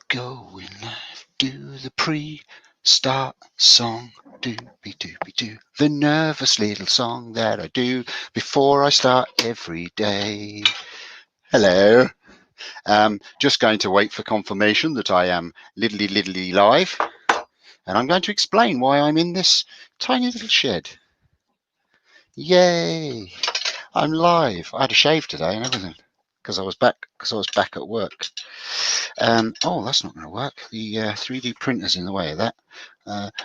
Going live, do the pre-start song, doobie-doobie-doo, the nervous little song that I do before I start every day. Hello. Just going to wait for confirmation that I am liddly live, and I'm going to explain why I'm in this tiny little shed. Yay! I'm live. I had a shave today and everything because I was back at work. Oh, that's not going to work. The 3D printer's in the way of that.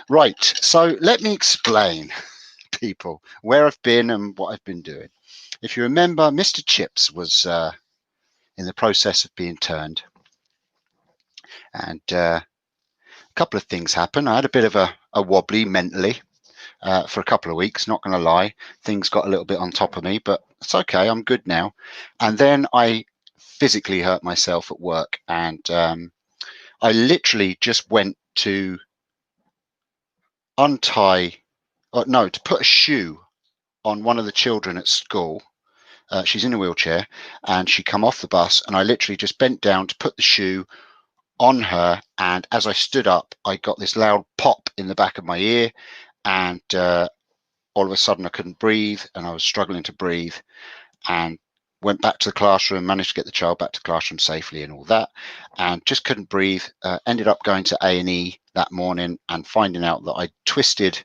Right, so let me explain, people, where I've been and what I've been doing. If you remember, Mr. Chips was in the process of being turned, and a couple of things happened. I had a bit of a wobbly mentally for a couple of weeks, not going to lie. Things got a little bit on top of me, but it's okay. I'm good now. And then I physically hurt myself at work, and I literally just went to to put a shoe on one of the children at school. She's in a wheelchair, and she come off the bus, and I literally just bent down to put the shoe on her, and as I stood up, I got this loud pop in the back of my ear, and all of a sudden I couldn't breathe, and I was struggling to breathe, and went back to the classroom, managed to get the child back to the classroom safely and all that, and just couldn't breathe. Ended up going to A&E that morning and finding out that I twisted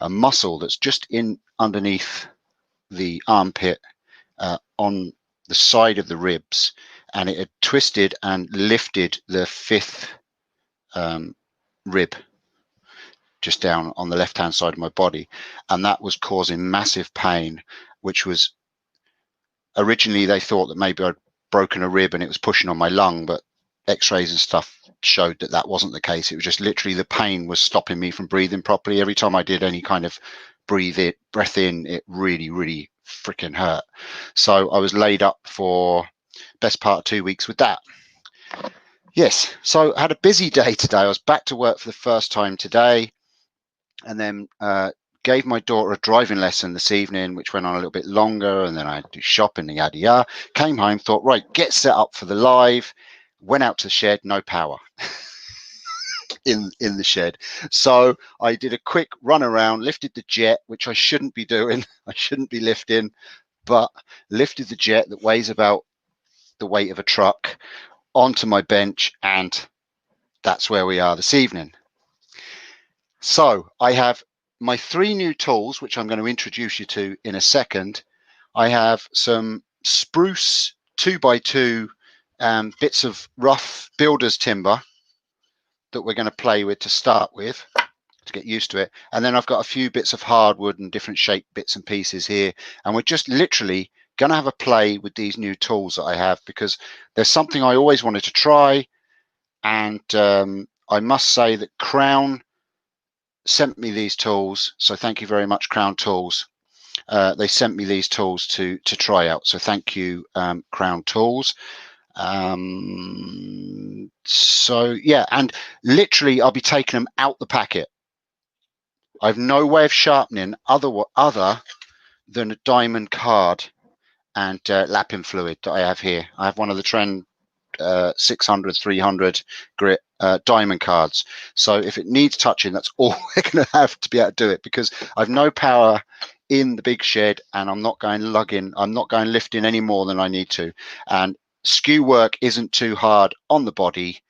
a muscle that's just in underneath the armpit on the side of the ribs, and it had twisted and lifted the fifth rib just down on the left hand side of my body, and that was causing massive pain, which was originally they thought that maybe I'd broken a rib and it was pushing on my lung, but x-rays and stuff showed that that wasn't the case. It was just literally the pain was stopping me from breathing properly. Every time I did any kind of breath in, it really freaking hurt. So I was laid up for best part of 2 weeks with that. Yes, so I had a busy day today. I was back to work for the first time today, and then gave my daughter a driving lesson this evening, which went on a little bit longer, and then I had to do shopping and yada yada. Came home, thought, right, get set up for the live. Went out to the shed, no power in the shed. So I did a quick run around, lifted the jet, which I shouldn't be doing. I shouldn't be lifting, but lifted the jet that weighs about the weight of a truck onto my bench, and that's where we are this evening. So I have my 3 new tools, which I'm going to introduce you to in a second. I have some spruce 2x2 bits of rough builder's timber that we're going to play with to start with, to get used to it. And then I've got a few bits of hardwood and different shaped bits and pieces here. And we're just literally going to have a play with these new tools that I have, because there's something I always wanted to try. And I must say that Crown sent me these tools, so thank you very much, Crown Tools. They sent me these tools to try out, so thank you, Crown Tools. So yeah, and literally I'll be taking them out the packet. I've no way of sharpening other than a diamond card and lapping fluid that I have here. I have one of the Trend 600 300 grit diamond cards, so if it needs touching, that's all we're going to have to be able to do it, because I've no power in the big shed, and I'm not going lifting any more than I need to. And skew work isn't too hard on the body,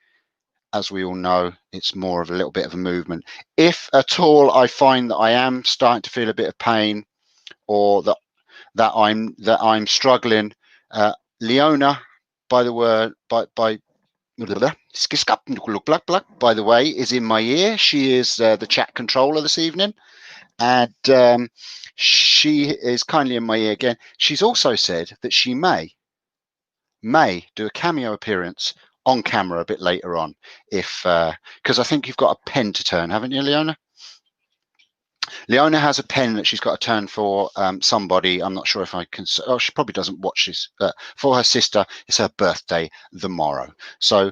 as we all know. It's more of a little bit of a movement. If at all I find that I am starting to feel a bit of pain, or that I'm struggling, Leona, by the way, is in my ear. She is the chat controller this evening, and she is kindly in my ear again. She's also said that she may do a cameo appearance on camera a bit later on, if because I think you've got a pen to turn, haven't you, Leona? Leona has a pen that she's got to turn for somebody. I'm not sure if I can. Oh, she probably doesn't watch this. For her sister, it's her birthday tomorrow, so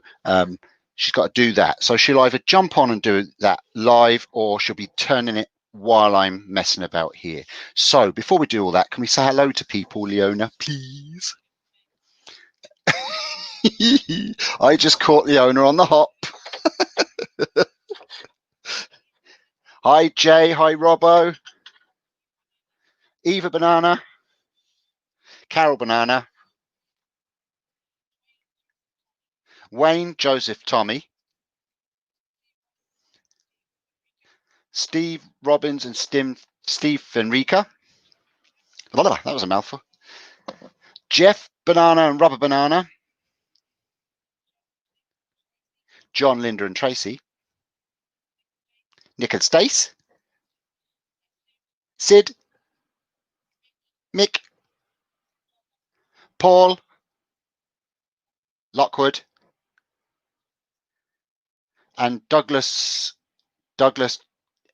she's got to do that. So she'll either jump on and do that live, or she'll be turning it while I'm messing about here. So before we do all that, can we say hello to people, Leona, please? I just caught the owner on the hop. Hi, Jay. Hi, Robbo. Eva Banana. Carole Banana. Wayne, Joseph, Tommy. Steve Robbins and Steve Fenrica. That was a mouthful. Jeff Banana and Rubber Banana. John, Linda and Tracy. Nick and Stace. Sid. Mick. Paul. Lockwood. And Douglas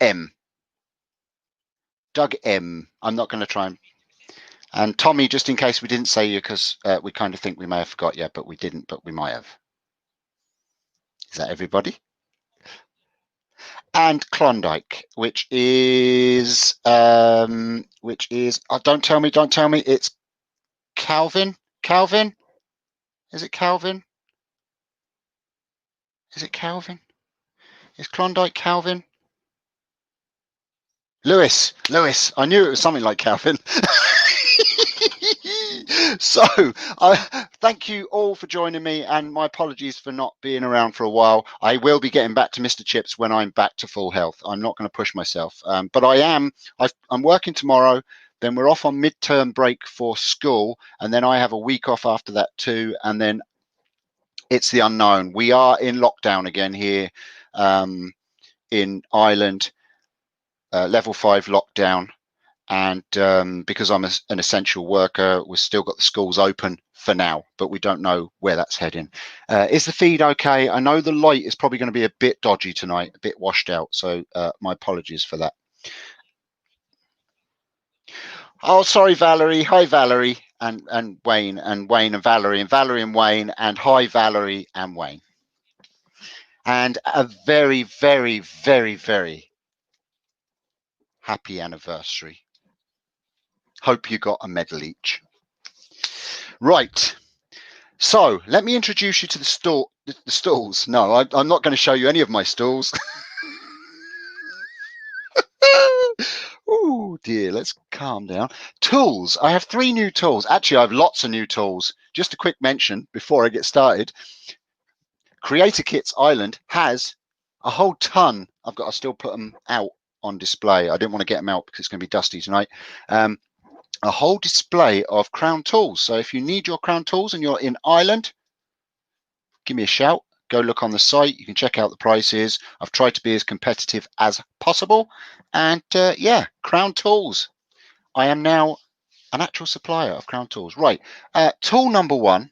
M. Doug M. I'm not going to try and Tommy, just in case we didn't say you, because we kind of think we may have forgot you, but we didn't, but we might have. Is that everybody? And Klondike, which is don't tell me, it's Calvin. Is it Calvin? Is Klondike Calvin? Lewis. I knew it was something like Calvin. So thank you all for joining me, and my apologies for not being around for a while. I will be getting back to Mr. Chips when I'm back to full health. I'm not going to push myself, but I'm working tomorrow. Then we're off on midterm break for school, and then I have a week off after that too, and then it's the unknown. We are in lockdown again here in Ireland, level 5 lockdown. And because I'm an essential worker, we've still got the schools open for now, but we don't know where that's heading. Is the feed okay? I know the light is probably going to be a bit dodgy tonight, a bit washed out, so my apologies for that. Oh, sorry, Valerie. Hi, Valerie, and Wayne, and Valerie, and Wayne, and hi, Valerie and Wayne. And a very, very, very, very happy anniversary. Hope you got a medal each. Right. So let me introduce you to the stalls. No, I'm not going to show you any of my stalls. Oh dear, let's calm down. Tools. I have 3 new tools. Actually, I have lots of new tools. Just a quick mention before I get started. Creator Kits Island has a whole ton. I've got to still put them out on display. I didn't want to get them out because it's going to be dusty tonight. A whole display of crown tools. So if you need your crown tools and you're in Ireland, give me a shout. Go look on the site. You can check out the prices. I've tried to be as competitive as possible. And yeah, crown tools. I am now an actual supplier of crown tools. Right. Tool number 1.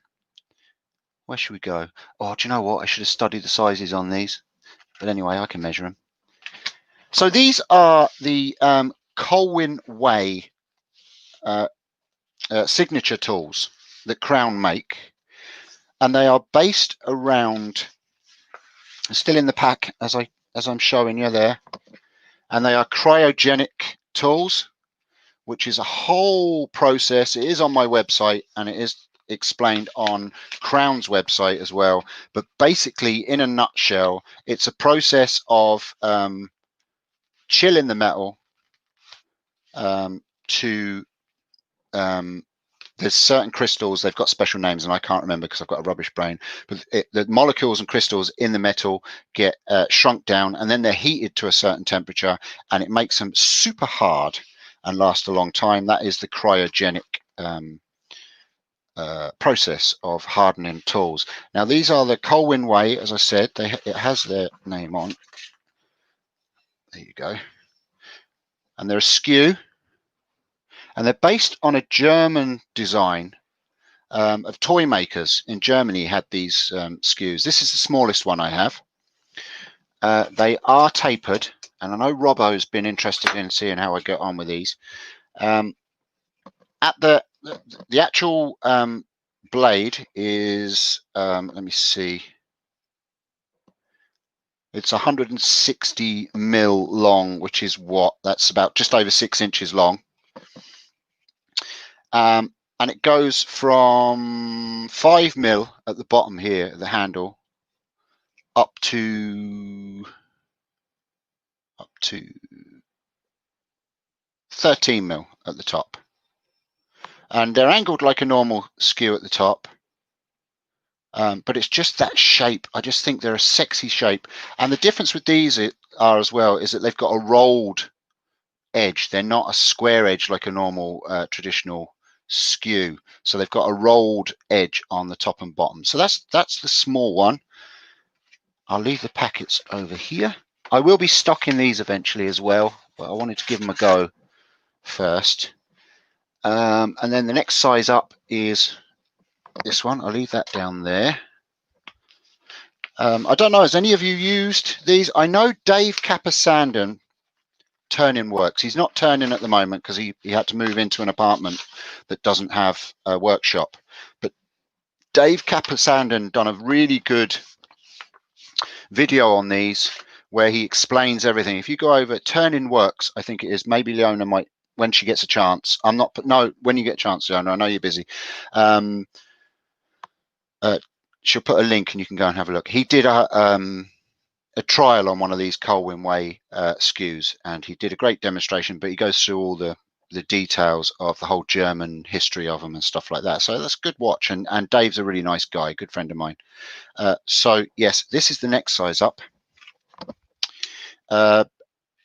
Where should we go? Oh, do you know what? I should have studied the sizes on these. But anyway, I can measure them. So these are the Colwin Way signature tools that Crown make. And they are based around, still in the pack as I'm showing you there, and they are cryogenic tools, which is a whole process. It is on my website and it is explained on Crown's website as well. But basically, in a nutshell, it's a process of chilling the metal to there's certain crystals, they've got special names and I can't remember because I've got a rubbish brain, but the molecules and crystals in the metal get shrunk down, and then they're heated to a certain temperature and it makes them super hard and last a long time. That is the cryogenic process of hardening tools. Now these are the Colwin Way, as I said. It has their name on. There you go. And they're a skew, and they're based on a German design of toy makers in Germany. Had these skews. This is the smallest one I have. They are tapered, and I know Robbo's been interested in seeing how I get on with these. At the actual blade is let me see. It's 160 mil long, which is what? That's about just over 6 inches long. and it goes from 5mm at the bottom here, the handle, up to 13mm at the top. And they're angled like a normal skew at the top. But it's just that shape. I just think they're a sexy shape. And the difference with these are as well is that they've got a rolled edge. They're not a square edge like a normal traditional skew. So they've got a rolled edge on the top and bottom. So that's the small one. I'll leave the packets over here. I will be stocking these eventually as well, but I wanted to give them a go first. And then the next size up is this one. I'll leave that down there. I don't know, has any of you used these? I know Dave Capasandon turning works. He's not turning at the moment because he had to move into an apartment that doesn't have a workshop. But Dave Capasandon done a really good video on these where he explains everything. If you go over Turning Works, I think it is, maybe Leona might, when she gets a chance. I'm not, no, when you get a chance, Leona, I know you're busy. She'll put a link and you can go and have a look. He did a trial on one of these Colwin Way skews, and he did a great demonstration, but he goes through all the details of the whole German history of them and stuff like that. So that's a good watch. And Dave's a really nice guy, good friend of mine. So yes, this is the next size up.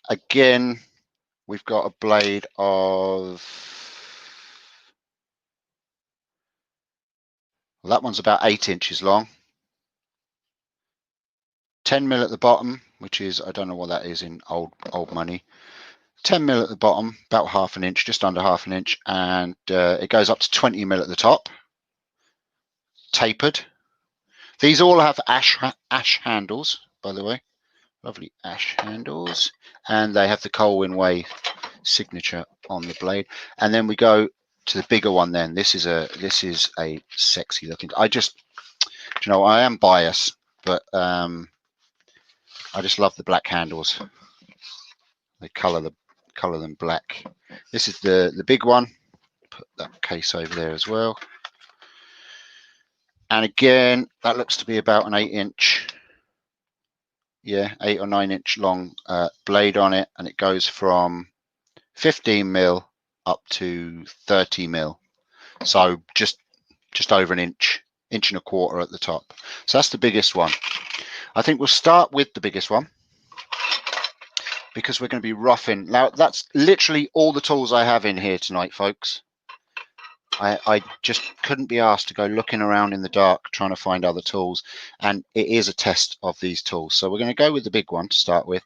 Again, we've got a blade of, well, that one's about 8 inches long. 10mm at the bottom, which is, I don't know what that is in old money. 10mm at the bottom, about ½ an inch, just under ½ an inch, and it goes up to 20mm at the top, tapered. These all have ash handles, by the way, lovely ash handles, and they have the Colwin Way signature on the blade. And then we go to the bigger one. Then this is a sexy looking. I just, you know, I am biased, but I just love the black handles. They color them black. This is the big one. Put that case over there as well. And again, that looks to be about an 8 inch, yeah, 8 or 9 inch long blade on it, and it goes from 15mm up to 30mm. So just over an inch and a quarter at the top. So that's the biggest one. I think we'll start with the biggest one because we're going to be roughing. Now, that's literally all the tools I have in here tonight, folks. I just couldn't be asked to go looking around in the dark trying to find other tools, and it is a test of these tools. So we're going to go with the big one to start with.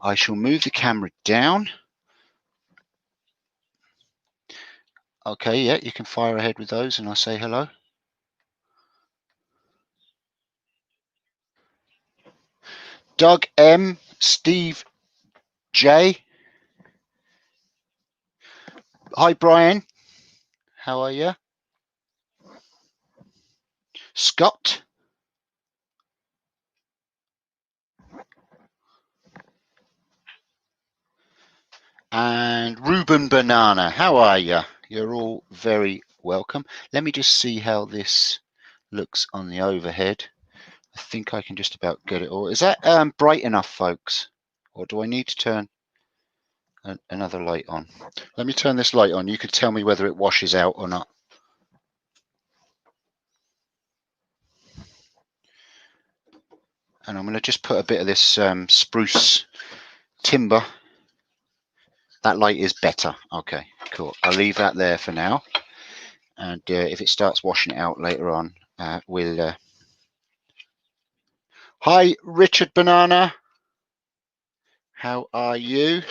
I shall move the camera down. Okay, yeah, you can fire ahead with those and I'll say hello. Doug M, Steve J. Hi, Brian. How are you? Scott. And Ruben Banana. How are you? You're all very welcome. Let me just see how this looks on the overhead. I think I can just about get it all. Is that bright enough, folks? Or do I need to turn another light on? Let me turn this light on. You could tell me whether it washes out or not. And I'm going to just put a bit of this spruce timber. That light is better. Okay, cool. I'll leave that there for now. And if it starts washing it out later on, we'll... Hi, Richard Banana. How are you?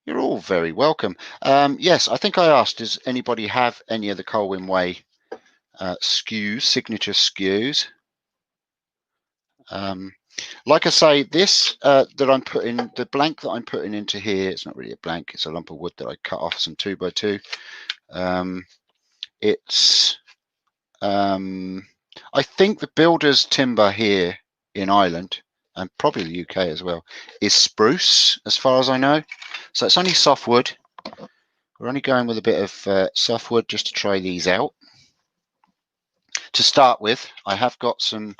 You're all very welcome. Yes, I think I asked, does anybody have any of the Colwin Way skews, signature skews? Like I say, this that I'm putting, the blank that I'm putting into here, it's not really a blank, it's a lump of wood that I cut off some 2x2. It's, I think the builder's timber here in Ireland, and probably the UK as well, is spruce, as far as I know. So it's only softwood. We're only going with a bit of softwood just to try these out. To start with, I have got some.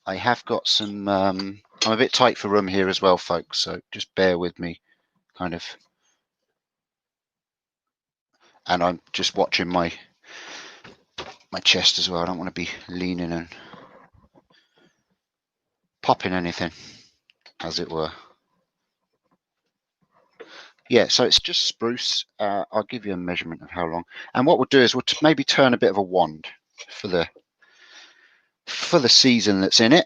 I'm a bit tight for room here as well, folks. So just bear with me, kind of. And I'm just watching my chest as well. I don't want to be leaning and popping anything, as it were. Yeah, so it's just spruce. I'll give you a measurement of how long. And what we'll do is we'll maybe turn a bit of a wand for the season that's in it.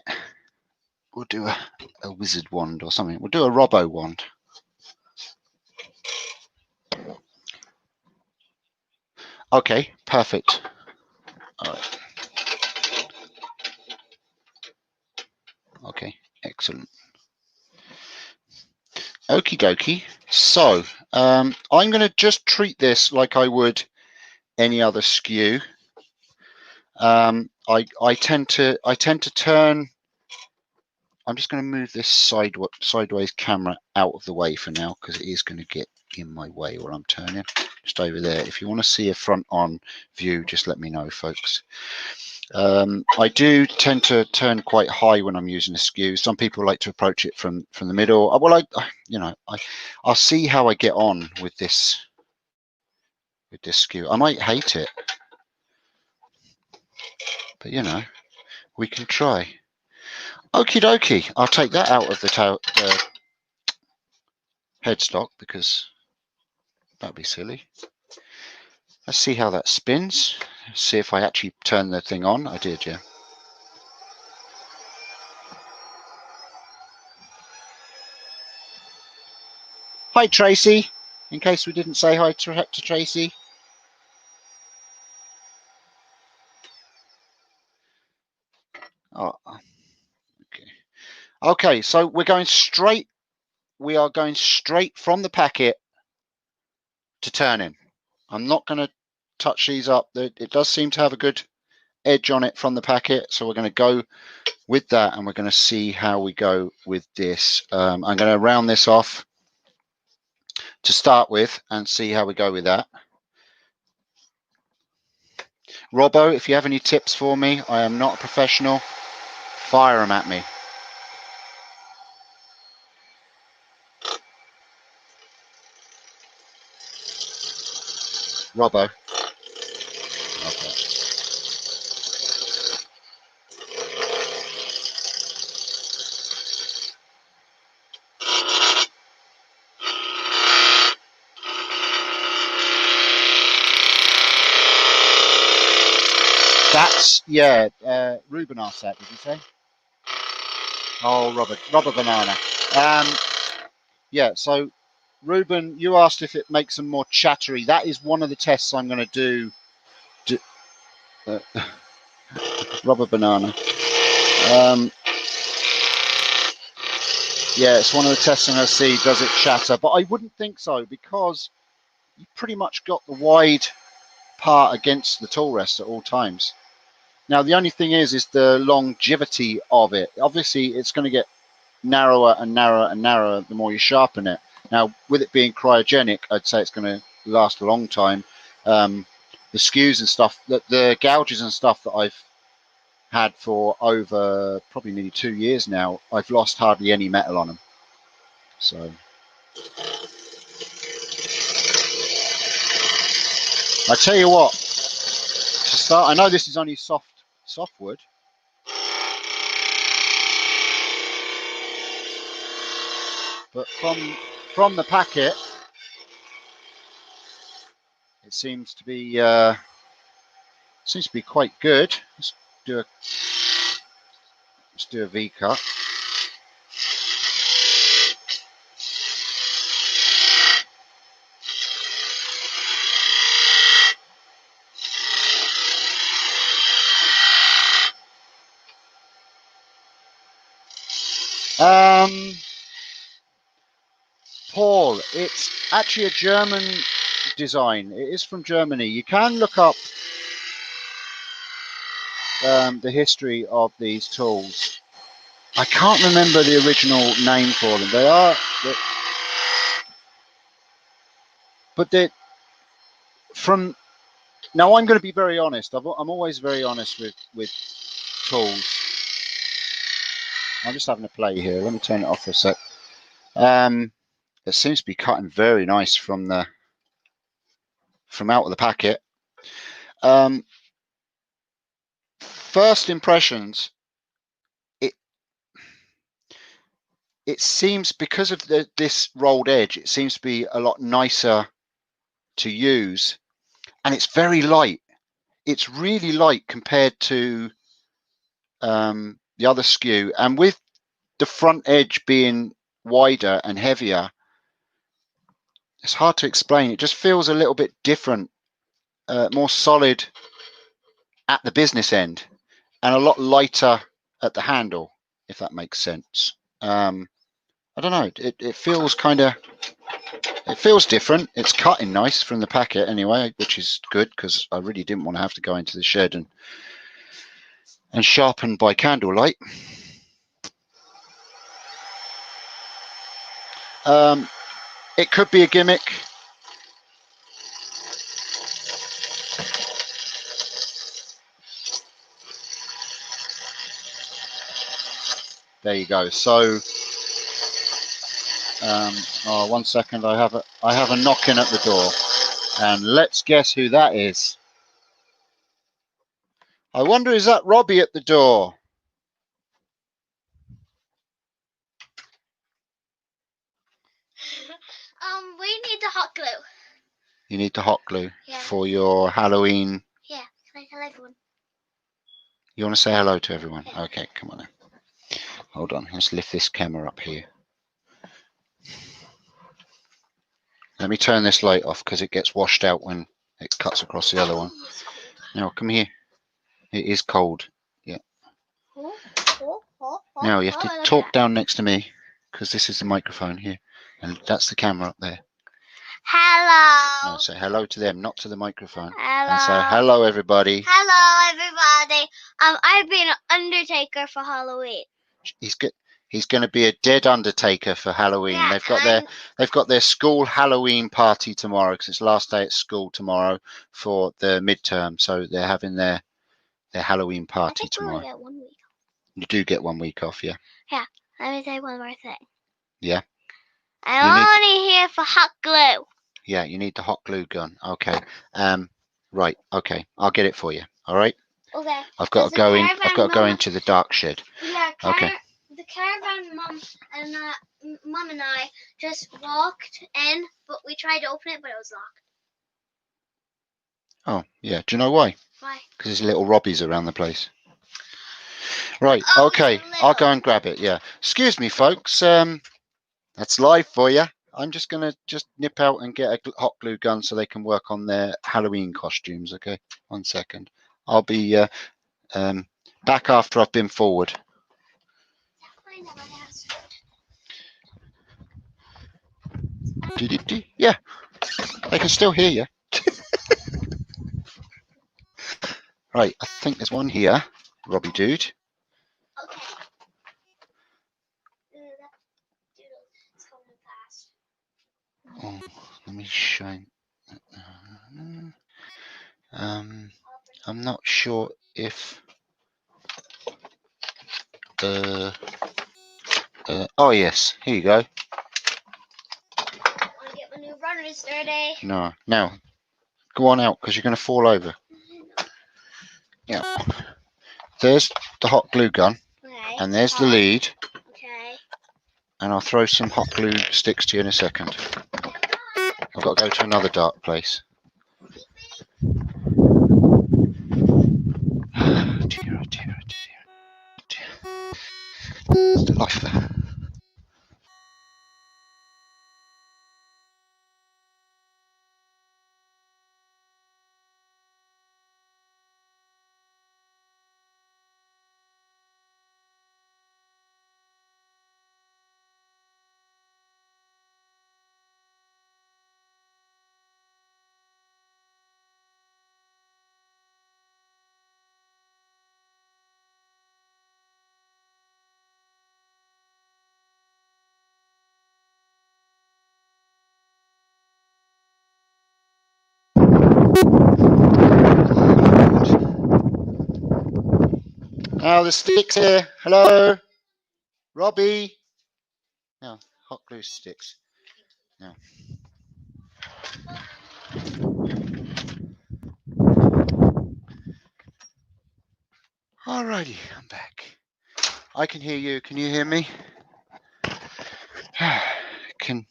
We'll do a wizard wand or something. We'll do a Robbo wand. Okay, perfect. All right. Okay, excellent. Okie dokie. So I'm going to just treat this like I would any other skew. I tend to turn. I'm just going to move this sideways camera out of the way for now because it is going to get in my way while I'm turning. Just over there. If you want to see a front-on view, just let me know, folks. I do tend to turn quite high when I'm using a skew. Some people like to approach it from the middle. Well, I'll see how I get on with this skew. I might hate it, but we can try. Okie dokie. I'll take that out of the headstock because that'd be silly. Let's see how that spins. See if I actually turn the thing on. I did, yeah. Hi, Tracy. In case we didn't say hi to Tracy. Oh, okay. Okay, so we're going straight. We are going straight from the packet to turning. I'm not going to touch these up. It does seem to have a good edge on it from the packet, so we're going to go with that, and we're going to see how we go with this. I'm going to round this off to start with and see how we go with that. Robbo, if you have any tips for me, I am not a professional. Fire them at me. Robbo. Okay. That's, yeah, Ruben asked that, did you say? Oh, Robert Banana. Yeah, so Ruben, you asked if it makes them more chattery. That is one of the tests I'm going to do. Robert Banana. Yeah, it's one of the tests I'm going to see. Does it chatter? But I wouldn't think so because you pretty much got the wide part against the tool rest at all times. Now, the only thing is the longevity of it. Obviously, it's going to get narrower and narrower and narrower the more you sharpen it. Now, with it being cryogenic, I'd say it's going to last a long time. The skews and stuff, the gouges and stuff that I've had for over probably nearly 2 years now, I've lost hardly any metal on them. So I tell you what, to start, I know this is only softwood, but from the packet, it seems to be quite good. Let's do a V cut. Paul, it's actually a German design. It is from Germany. You can look up the history of these tools. I can't remember the original name for them. But from now, I'm going to be very honest. I'm always very honest with tools. I'm just having a play here. Let me turn it off for a sec. It seems to be cutting very nice from out of the packet. First impressions, it seems, because of this rolled edge, it seems to be a lot nicer to use, and it's very light. It's really light compared to the other skew, and with the front edge being wider and heavier, it's hard to explain. It just feels a little bit different, more solid at the business end, and a lot lighter at the handle, if that makes sense. I don't know. It feels it feels different. It's cutting nice from the packet anyway, which is good, because I really didn't want to have to go into the shed and sharpen by candlelight. It could be a gimmick. There you go. So, oh, 1 second. I have a knocking at the door, and let's guess who that is. I wonder, is that Robbie at the door? We need the hot glue. You need the hot glue, yeah, for your Halloween. Yeah, can I tell everyone? You want to say hello to everyone? Yeah. Okay, come on then. Hold on, let's lift this camera up here. Let me turn this light off, because it gets washed out when it cuts across the other one. Now, come here. It is cold. Yeah. Now, you have to talk down next to me, because this is the microphone here. And that's the camera up there. Hello. No, say hello to them, not to the microphone. Hello. And say hello, everybody. Hello, everybody. I've been an Undertaker for Halloween. He's going to be a dead Undertaker for Halloween. Yeah, they've got their school Halloween party tomorrow, because it's last day at school tomorrow for the midterm. So they're having their Halloween party tomorrow. Get 1 week. You do get 1 week off, yeah. Yeah. Let me say one more thing. Yeah. I'm only here for hot glue. Yeah, you need the hot glue gun. Okay. Right. Okay. I'll get it for you. All right. Okay. I've got to go in. I've got to go into the dark shed. Yeah. Okay. The caravan mum and I just walked in, but we tried to open it, but it was locked. Oh yeah. Do you know why? Why? Because there's little Robbies around the place. Right. Okay. I'll go and grab it. Yeah. Excuse me, folks. That's live for you. I'm just gonna nip out and get a hot glue gun so they can work on their Halloween costumes. Okay. 1 second. I'll be back after I've been forward. Yeah. They can still hear you. Right. I think there's one here. Robbie dude. Okay. That doodle is coming fast. Oh, let me shine. I'm not sure if. Oh yes, here you go. I want to get my new runners dirty. No, now go on out, because you're going to fall over. Yeah. There's the hot glue gun. Okay. And there's the lead. Okay. And I'll throw some hot glue sticks to you in a second. I've got to go to another dark place. Dear, oh dear, oh dear, oh dear. The life there. Now the sticks here. Hello, Robbie. Now hot glue sticks. Now. Alrighty, I'm back. I can hear you. Can you hear me? Can.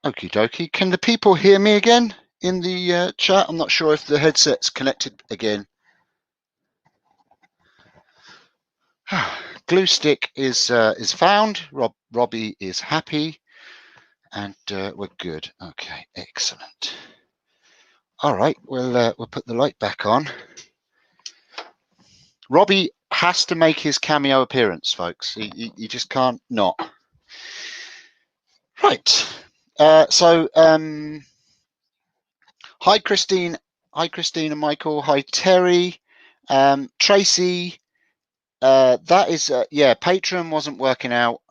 Okie dokie. Can the people hear me again in the chat? I'm not sure if the headset's connected again. Glue stick is found. Robbie is happy, and we're good. Okay, excellent. All right, we'll put the light back on. Robbie has to make his cameo appearance, folks. He just can't not. Right. So hi Christine and Michael. Hi Terry, Tracy. That is yeah. Patreon wasn't working out.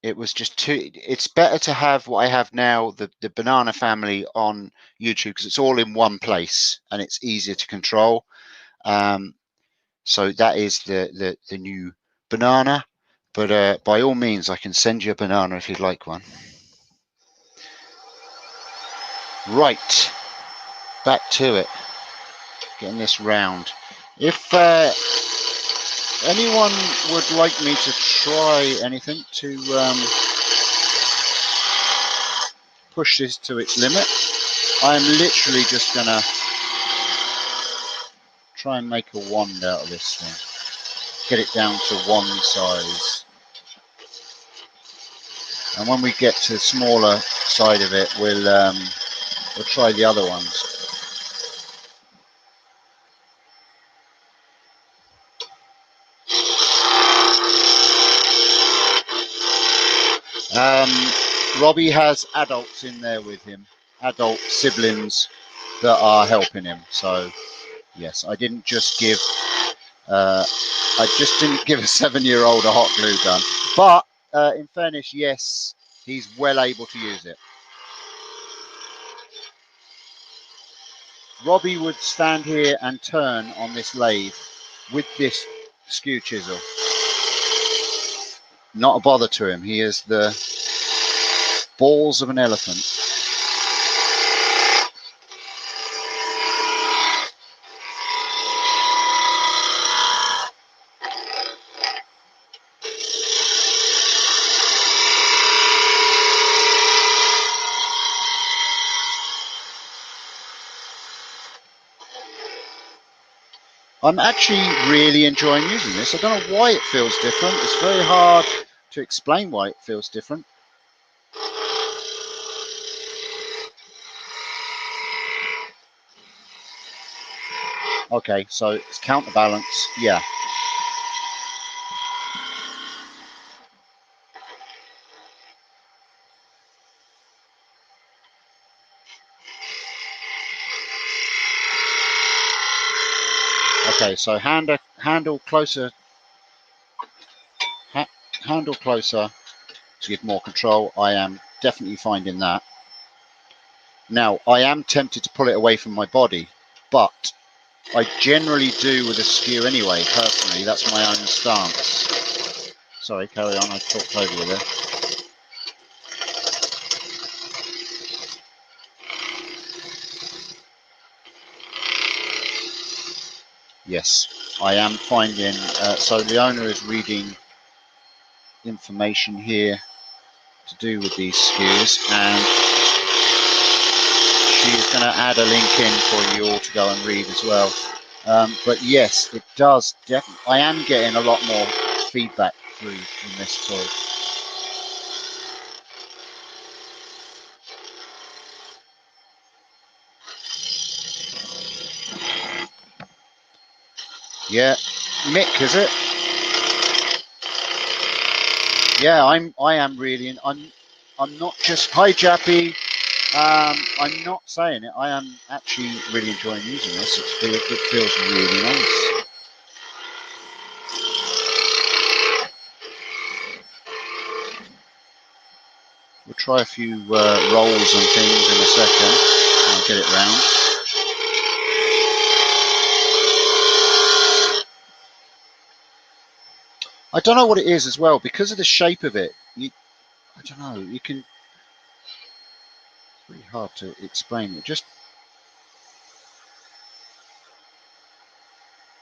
It was just too. It's better to have what I have now, the Banana Family on YouTube, because it's all in one place and it's easier to control. So that is the new banana. But by all means, I can send you a banana if you'd like one. Right, back to it. Getting this round. If anyone would like me to try anything to push this to its limit, I'm literally just gonna try and make a wand out of this thing. Get it down to one size. And when we get to the smaller side of it, we'll try the other ones. Robbie has adults in there with him, adult siblings that are helping him. So yes, I didn't just give a 7-year-old a hot glue gun, but in fairness, yes, he's well able to use it. Robbie would stand here and turn on this lathe with this skew chisel. Not a bother to him. He is the balls of an elephant. I'm actually really enjoying using this. I don't know why it feels different. It's very hard to explain why it feels different. Okay, so it's counterbalance, yeah. Okay, so handle closer to give more control. I am definitely finding that. Now, I am tempted to pull it away from my body, but I generally do with a skew anyway, personally. That's my own stance. Sorry, carry on. I talked over you there. Yes, I am finding, so the owner is reading information here to do with these skews, and she's going to add a link in for you all to go and read as well. But yes, it does definitely. I am getting a lot more feedback through from this tool. Yeah, Mick, is it? Yeah, I am really. I'm not just. Hi, Jappy. I'm not saying it. I am actually really enjoying using this. It feels really nice. We'll try a few rolls and things in a second. I'll get it round. I don't know what it is as well, because of the shape of it. I don't know. You can. It's really hard to explain. It just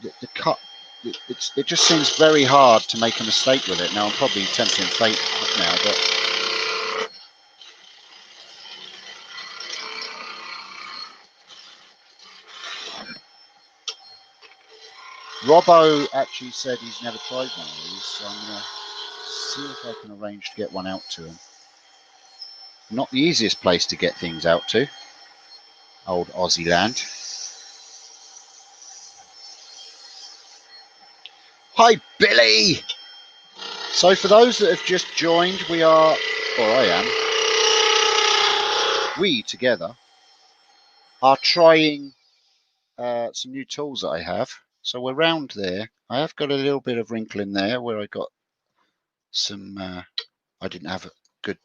the cut. It just seems very hard to make a mistake with it. Now I'm probably tempting fate now, but. Robbo actually said he's never tried one of these, so I'm going to see if I can arrange to get one out to him. Not the easiest place to get things out to, old Aussie land. Hi, Billy! So for those that have just joined, we are, or I am, we together are trying some new tools that I have. So we're round there. I have got a little bit of wrinkle in there where I got some, I didn't have a good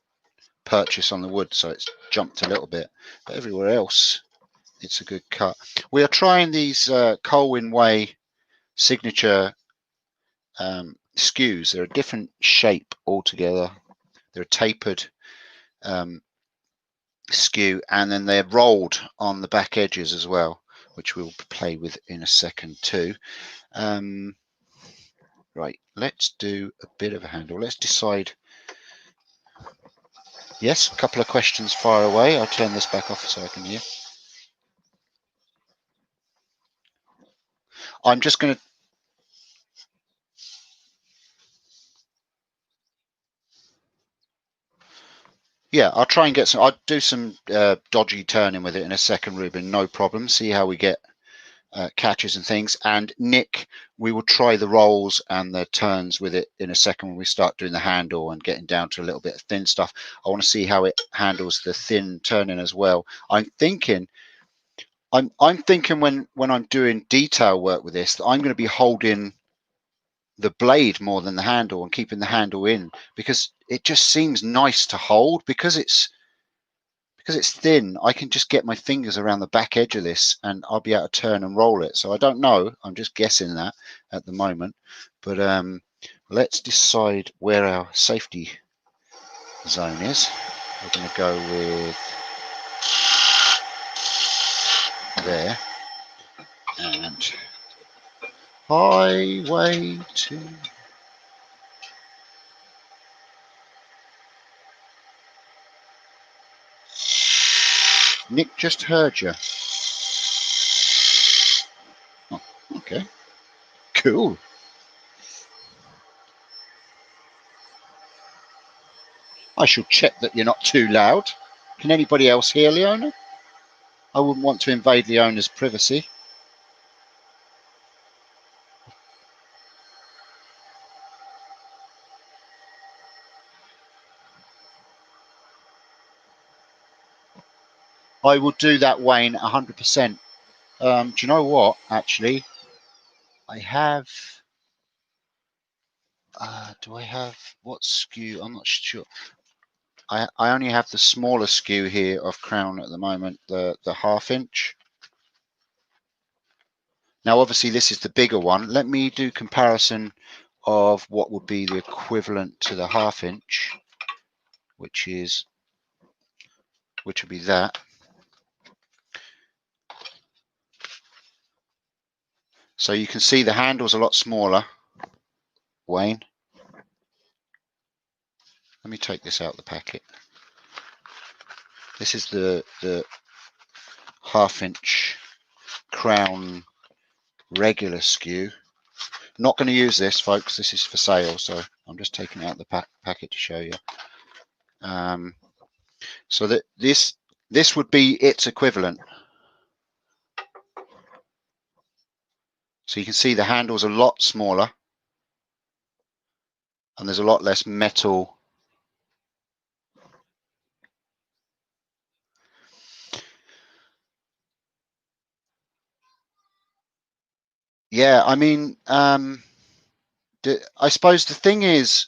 purchase on the wood, so it's jumped a little bit. But everywhere else, it's a good cut. We are trying these Colwin Way signature skews. They're a different shape altogether. They're a tapered skew, and then they're rolled on the back edges as well, which we'll play with in a second too. Right, let's do a bit of a handle. Let's decide. Yes, a couple of questions fire away. I'll turn this back off so I can hear. I'm just going to. Yeah, I'll try and get some. I'll do some dodgy turning with it in a second, Ruben. No problem. See how we get catches and things. And Nick, we will try the rolls and the turns with it in a second when we start doing the handle and getting down to a little bit of thin stuff. I want to see how it handles the thin turning as well. I'm thinking when I'm doing detail work with this, that I'm going to be holding the blade more than the handle and keeping the handle in, because it just seems nice to hold because it's thin. I can just get my fingers around the back edge of this and I'll be able to turn and roll it. So I don't know. I'm just guessing that at the moment. But let's decide where our safety zone is. We're going to go with there. And highway to... Nick just heard you. Oh, okay. Cool. I shall check that you're not too loud. Can anybody else hear Leona? I wouldn't want to invade Leona's privacy. I will do that, Wayne, 100%. Do you know what, actually? I have... do I have... what skew? I'm not sure. I only have the smaller skew here of Crown at the moment, the 1/2 inch. Now, obviously, this is the bigger one. Let me do comparison of what would be the equivalent to the 1/2 inch, which would be that. So you can see the handle's a lot smaller, Wayne. Let me take this out of the packet. This is the 1/2 inch Crown regular skew. Not going to use this, folks. This is for sale, so I'm just taking it out of the packet to show you. So that this would be its equivalent. So you can see the handle's a lot smaller, and there's a lot less metal yeah, I mean, I suppose the thing is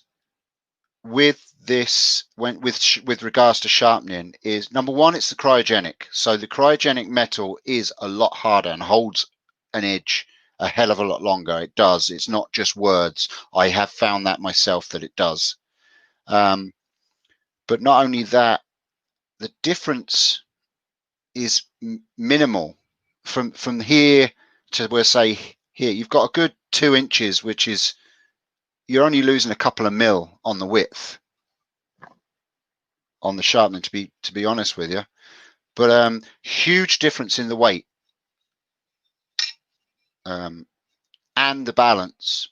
with this, with regards to sharpening, is number one, it's the cryogenic. So the cryogenic metal is a lot harder and holds an edge a hell of a lot longer. It does. It's not just words. I have found that myself, that it does. But not only that, the difference is minimal from here to, we'll say here, you've got a good 2 inches, which is, you're only losing a couple of mil on the width on the sharpening, to be honest with you. But huge difference in the weight and the balance.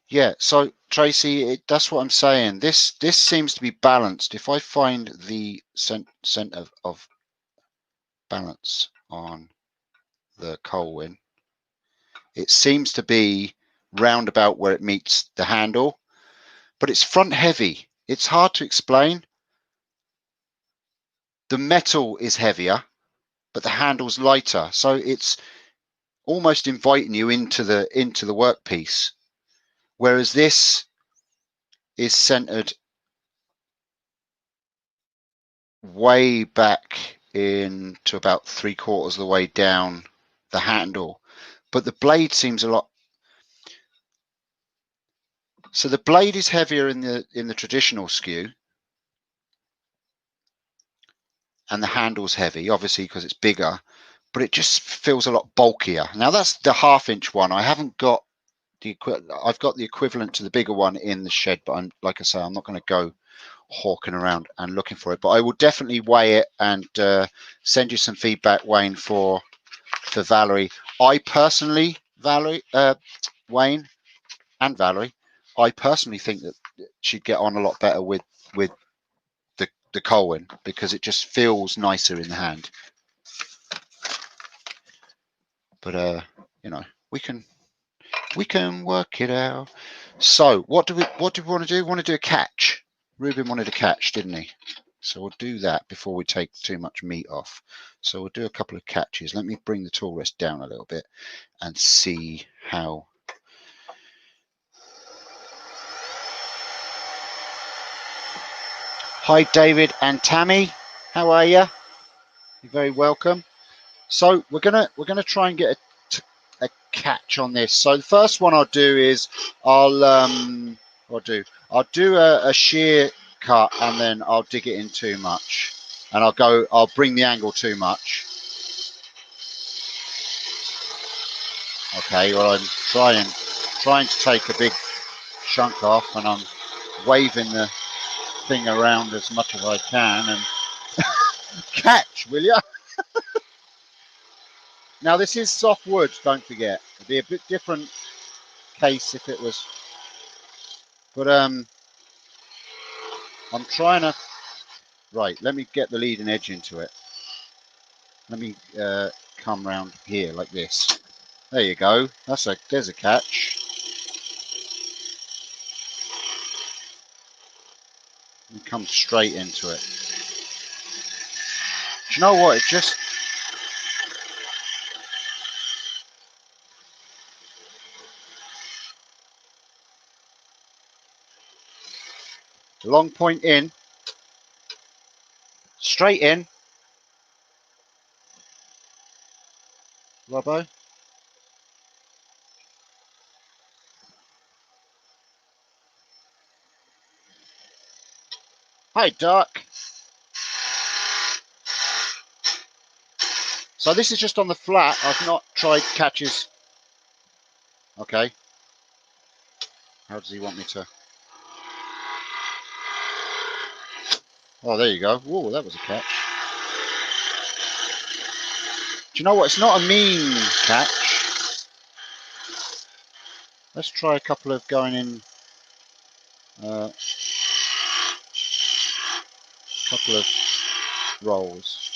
Yeah, so Tracy, that's what I'm saying. This seems to be balanced. If I find the center of balance on the Colwin, it seems to be round about where it meets the handle, but it's front heavy. It's hard to explain. The metal is heavier, but the handle's lighter, so it's almost inviting you into the workpiece, whereas this is centered way back into about 3/4 of the way down the handle, but the blade seems a lot. So the blade is heavier in the traditional skew, and the handle's heavy, obviously, because it's bigger, but it just feels a lot bulkier. Now that's the 1/2 inch one. I haven't got I've got the equivalent to the bigger one in the shed, but I'm, like I say, I'm not going to go hawking around and looking for it, but I will definitely weigh it and send you some feedback, Wayne, for Valerie. I personally, Wayne and Valerie, I personally think that she'd get on a lot better with the Colwin, because it just feels nicer in the hand. But you know, we can work it out. So what do we want to do? We want to do a catch. Ruben wanted a catch, didn't he? So we'll do that before we take too much meat off. So we'll do a couple of catches. Let me bring the tool rest down a little bit and see how. Hi, David and Tammy. How are you? You're very welcome. So we're gonna try and get a catch on this. So the first one I'll do is I'll do a shear cut, and then I'll dig it in too much, and I'll bring the angle too much. Okay, well, I'm trying to take a big chunk off, and I'm waving the thing around as much as I can, and catch, will you? Now this is soft wood, don't forget. It'd be a bit different case if it was, but I'm trying to. Right, let me get the leading edge into it. Let me come round here like this. There you go. There's a catch. And come straight into it. Do you know what? It just. Long point in. Straight in. Robbo. Hi, Duck. So this is just on the flat. I've not tried catches. Okay. How does he want me to? Oh, there you go. Whoa, that was a catch. Do you know what? It's not a mean catch. Let's try a couple of going in. Couple of rolls.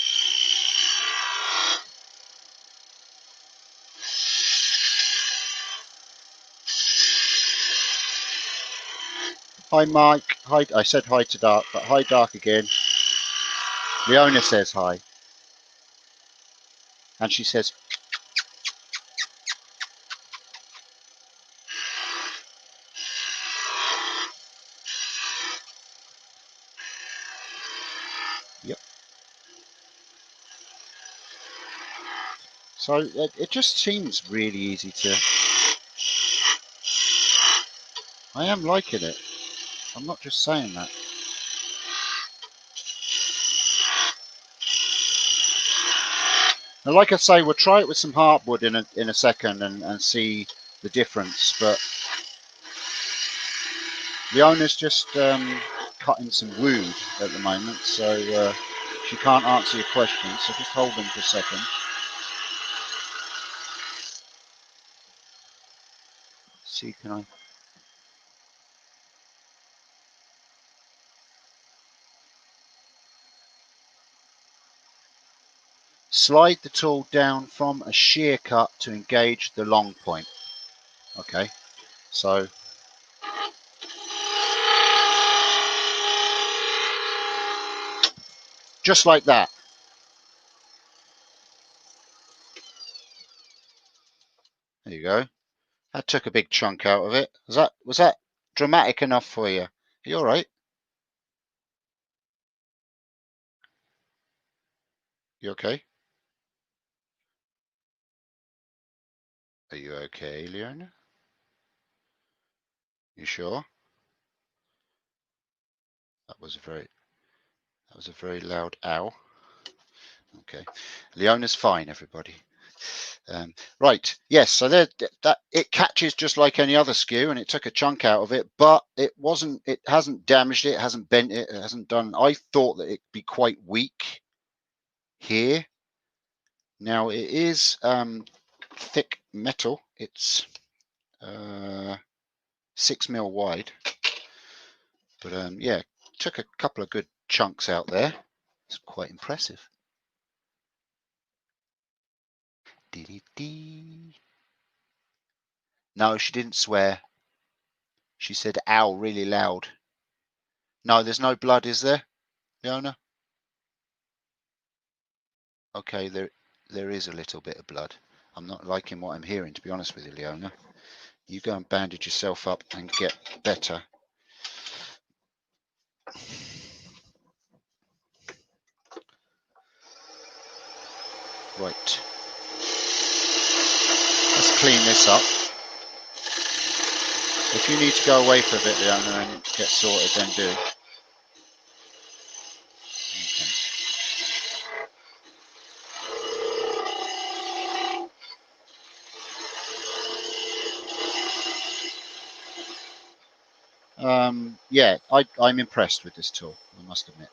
Hi, Mike. Hi. I said hi to Dark, but hi, Dark again. Leona says hi. And she says, So it just seems really easy to. I am liking it. I'm not just saying that. And like I say, we'll try it with some hardwood in a second and see the difference. But the owner's just cutting some wood at the moment, so she can't answer your questions. So just hold them for a second. See, can I? Slide the tool down from a shear cut to engage the long point. Okay, so just like that. There you go. That took a big chunk out of it. Was that dramatic enough for you? Are you all right? You okay? Are you okay, Leona? You sure? That was a very loud ow. Okay, Leona's fine, everybody. Right, yes. So that it catches just like any other skew, and it took a chunk out of it, but it wasn't. It hasn't damaged it. It hasn't bent it. It hasn't done. I thought that it'd be quite weak here. Now it is thick metal. It's 6 mil wide, but yeah, took a couple of good chunks out there. It's quite impressive. No, she didn't swear. She said ow really loud. No, there's no blood, is there, Leona? Okay, there is a little bit of blood. I'm not liking what I'm hearing, to be honest with you, Leona. You go and bandage yourself up and get better. Right. Let's clean this up. If you need to go away for a bit, Leona, and get sorted, then do. Okay. Yeah, I'm impressed with this tool, I must admit.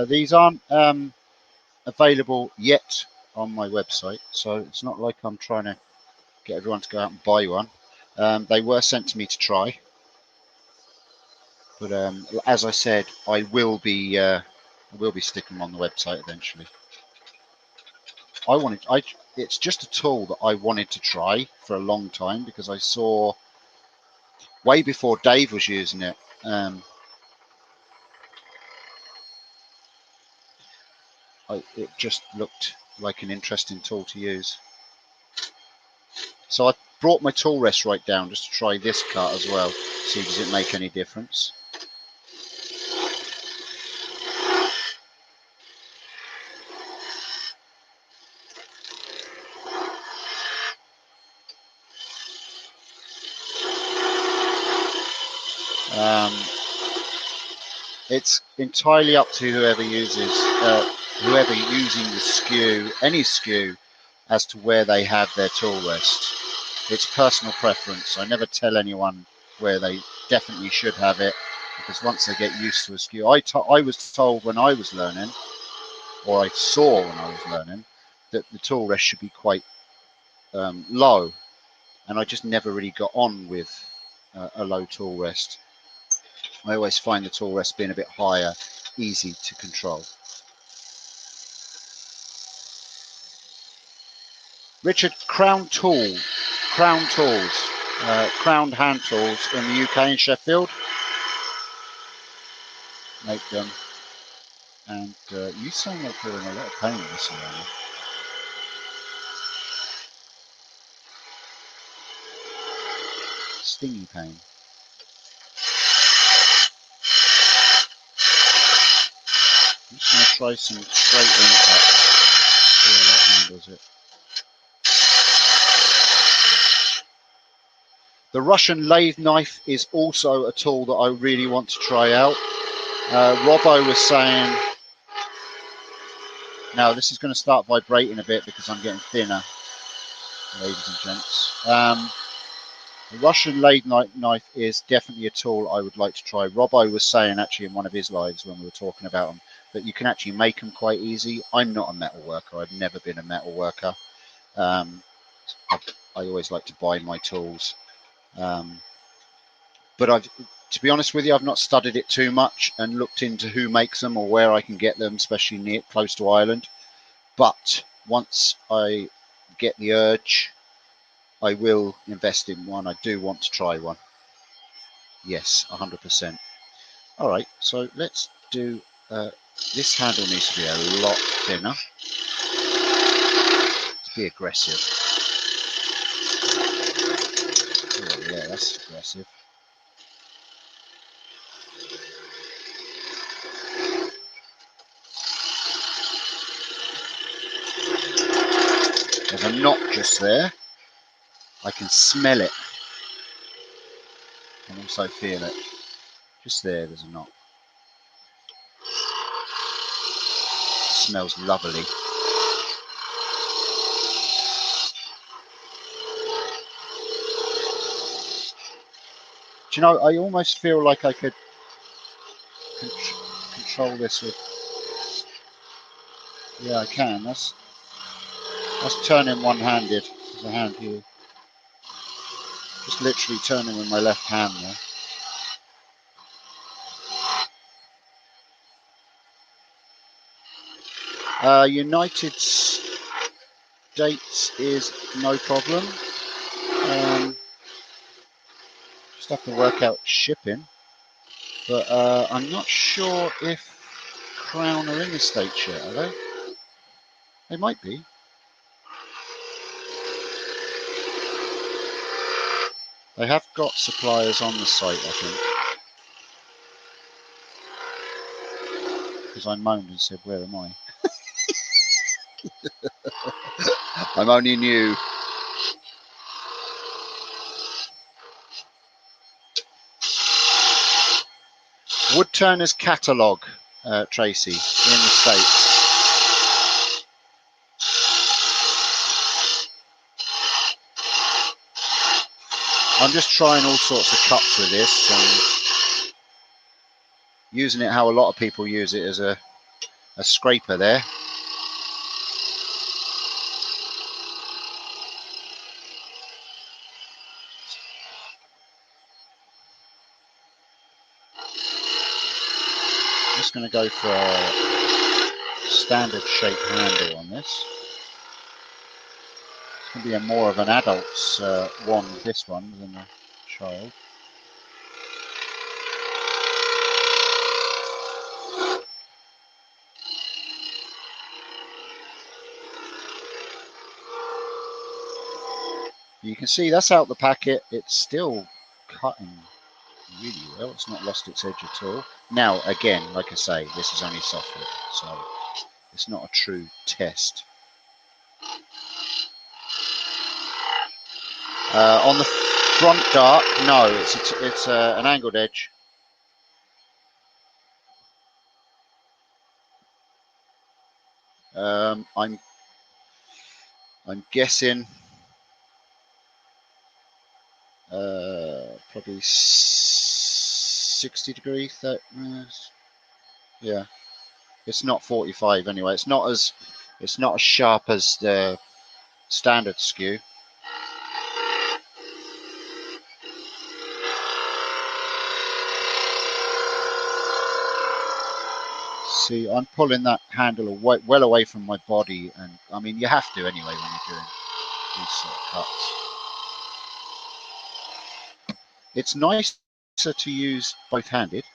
These aren't available yet on my website, so it's not like I'm trying to get everyone to go out and buy one. They were sent to me to try, but as I said, I will be sticking them on the website eventually. It's just a tool that I wanted to try for a long time because I saw way before Dave was using it. It just looked like an interesting tool to use. So I brought my tool rest right down just to try this cut as well. See, does it make any difference? It's entirely up to whoever using the skew, any skew, as to where they have their tool rest. It's personal preference. I never tell anyone where they definitely should have it, because once they get used to a skew, I was told when I was learning, or I saw when I was learning, that the tool rest should be quite low, and I just never really got on with a low tool rest. I always find the tool rest being a bit higher, easy to control. Richard, Crown Tools, Crown hand tools in the UK in Sheffield. Make them, and you sound like you're in a lot of pain with this, Leona. stingy pain. I'm just going to try some straight in cuts. See how that handles it. The Russian lathe knife is also a tool that I really want to try out. Robbo was saying, now this is going to start vibrating a bit because I'm getting thinner, ladies and gents. The Russian lathe knife is definitely a tool I would like to try. Robbo was saying actually in one of his lives when we were talking about them that you can actually make them quite easy. I'm not a metal worker. I've never been a metal worker. I always like to buy my tools. But to be honest with you, I've not studied it too much and looked into who makes them or where I can get them, especially close to Ireland. But once I get the urge, I will invest in one. I do want to try one. Yes, 100%. All right, so let's do, this handle needs to be a lot thinner to be aggressive. Oh yeah, that's aggressive. There's a knot just there. I can smell it. I can also feel it. Just there's a knot. It smells lovely. Do you know, I almost feel like I could control this with, yeah, I can. That's turning one-handed. There's a hand here. Just literally turning with my left hand there. United States is no problem. Just have to work out shipping. But I'm not sure if Crown are in the States yet, are they? They might be. They have got suppliers on the site, I think. Because I moaned and said, where am I? I'm only new. Woodturner's catalogue, Tracy, in the States. I'm just trying all sorts of cuts with this and using it how a lot of people use it as a scraper there. I'm just going to go for a standard shape handle on this. It's going to be a more of an adult's wand, this one, than a child. You can see that's out the packet. It's still cutting really well. It's not lost its edge at all. Now, again, like I say, this is only softwood, so it's not a true test. On the front dark, no, it's an angled edge. I'm guessing probably 60 degrees. Yeah, it's not 45 anyway. It's not as sharp as the standard skew. See, I'm pulling that handle well away from my body, and I mean you have to anyway when you're doing these sort of cuts. It's nicer to use both-handed.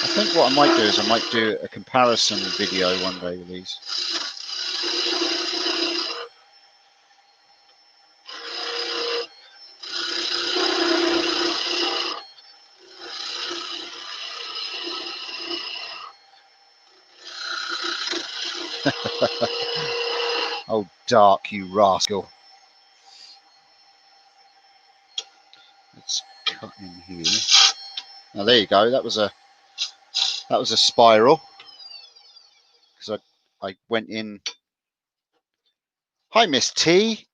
I think what I might do is I might do a comparison video one day with these. Oh, Dark, you rascal. Let's cut in here. Now there you go. That was a spiral because I went in. Hi, Miss T.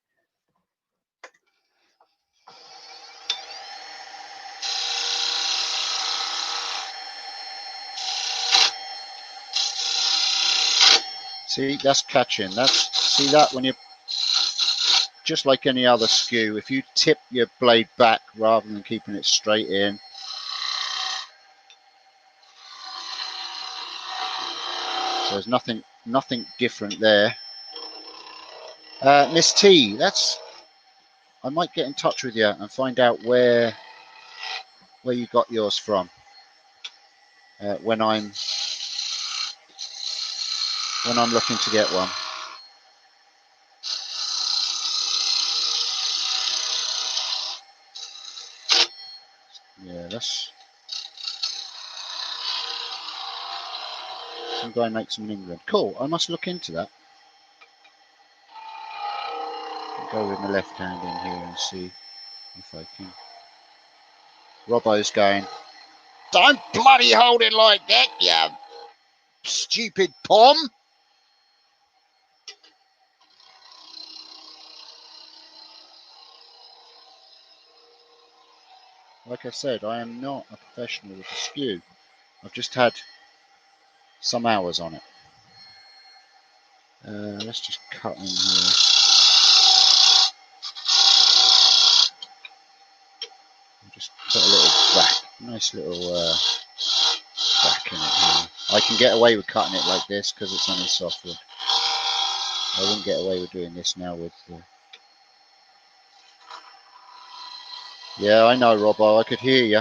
See, that's catching. See that when you, just like any other skew, if you tip your blade back rather than keeping it straight in. So there's nothing different there. Miss T, I might get in touch with you and find out where you got yours from. When I'm looking to get one. Yeah, that's some guy makes them in England. Cool. I must look into that. I'll go with my left hand in here and see if I can. Robbo's going, don't bloody hold it like that, you stupid pom. Like I said, I am not a professional with the skew. I've just had some hours on it. Let's just cut in here. I'll just put a little back, nice little back in it here. I can get away with cutting it like this because it's only softwood. I wouldn't get away with doing this now with the... Yeah, I know, Robbo, I could hear you.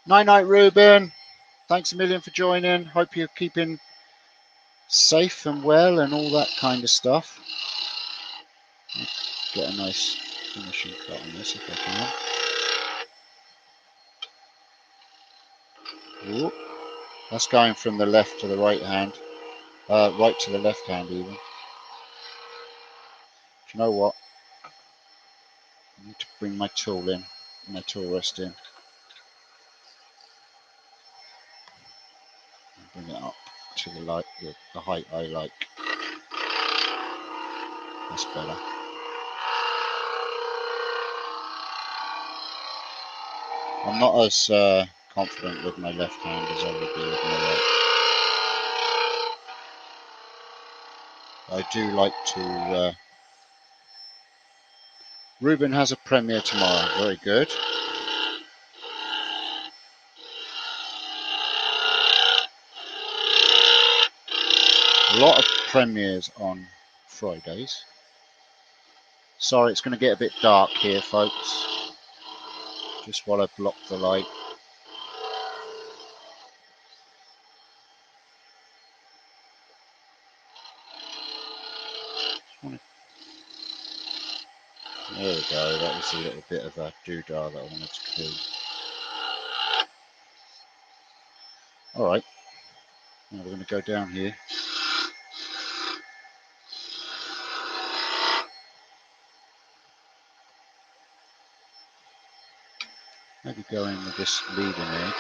Night, Ruben. Thanks a million for joining. Hope you're keeping safe and well and all that kind of stuff. Get a nice finishing cut on this if I can. Ooh, that's going from the left to the right hand. Right to the left hand even. Do you know what? I need to bring my tool in, my tool rest in. Bring it up to the light, the height I like. That's better. I'm not as confident with my left hand as I would be with my right. I do like to... Ruben has a premiere tomorrow. Very good. A lot of premieres on Fridays. Sorry, it's going to get a bit dark here, folks. Just while I block the light. There we go. That was a little bit of a doodah that I wanted to do. Alright. Now we're going to go down here. Maybe go in with this leading edge.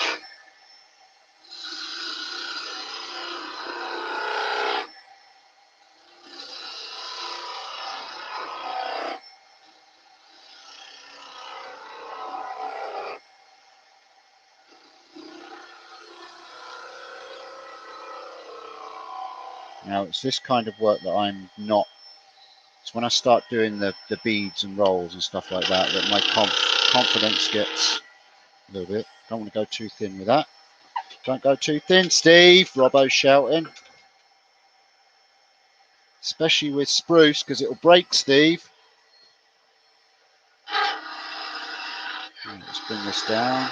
Now it's this kind of work that I'm not... It's when I start doing the beads and rolls and stuff like that that my confidence gets a little bit. Don't want to go too thin with that. Don't go too thin, Steve. Robbo's shouting. Especially with spruce, because it'll break, Steve. Right, let's bring this down.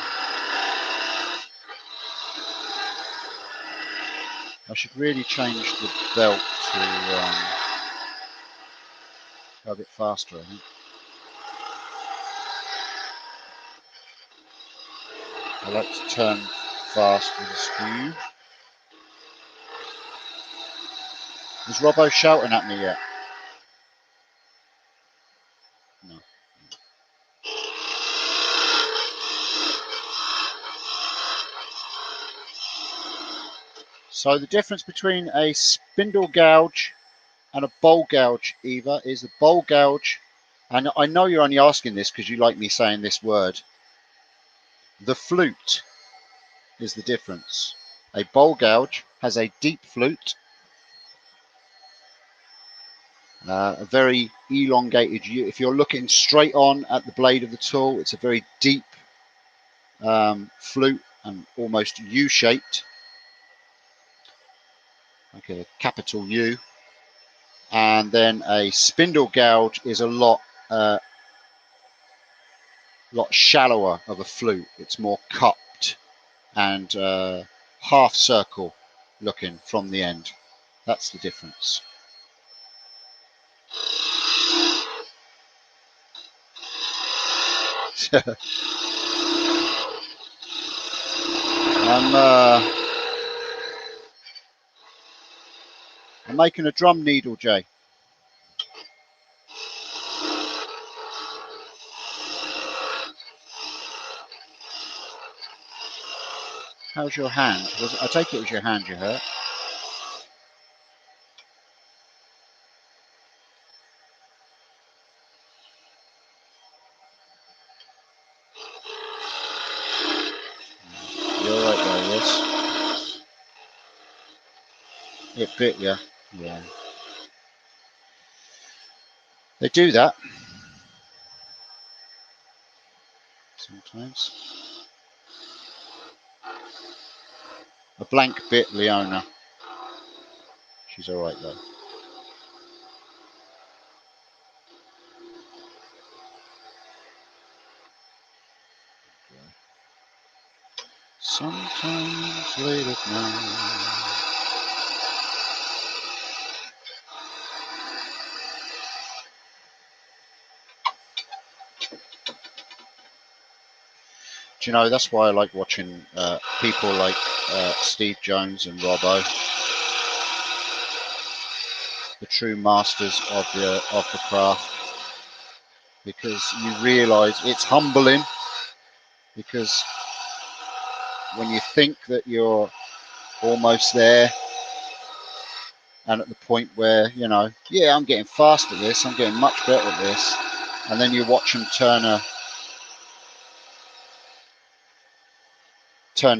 I should really change the belt to Go a bit faster, I think. I like to turn fast with a skew. Is Robbo shouting at me yet? No. So the difference between a spindle gouge and a bowl gouge, Eva, is a bowl gouge, and I know you're only asking this because you like me saying this word. The flute is the difference. A bowl gouge has a deep flute, a very elongated. If you're looking straight on at the blade of the tool, it's a very deep flute and almost U-shaped, like a capital U. And then a spindle gouge is a lot shallower of a flute. It's more cupped and half circle looking from the end. That's the difference. I'm making a drum needle, Jay. How's your hand? I take it was your hand you hurt. You're right there, yes. It bit you. Yeah. They do that sometimes. A blank bit Leona. She's all right though. Sometimes late at night. Do you know, that's why I like watching people like Steve Jones and Robbo, the true masters of the craft, because you realise it's humbling. Because when you think that you're almost there, and at the point where, you know, yeah, I'm getting fast at this, I'm getting much better at this, and then you watch them turn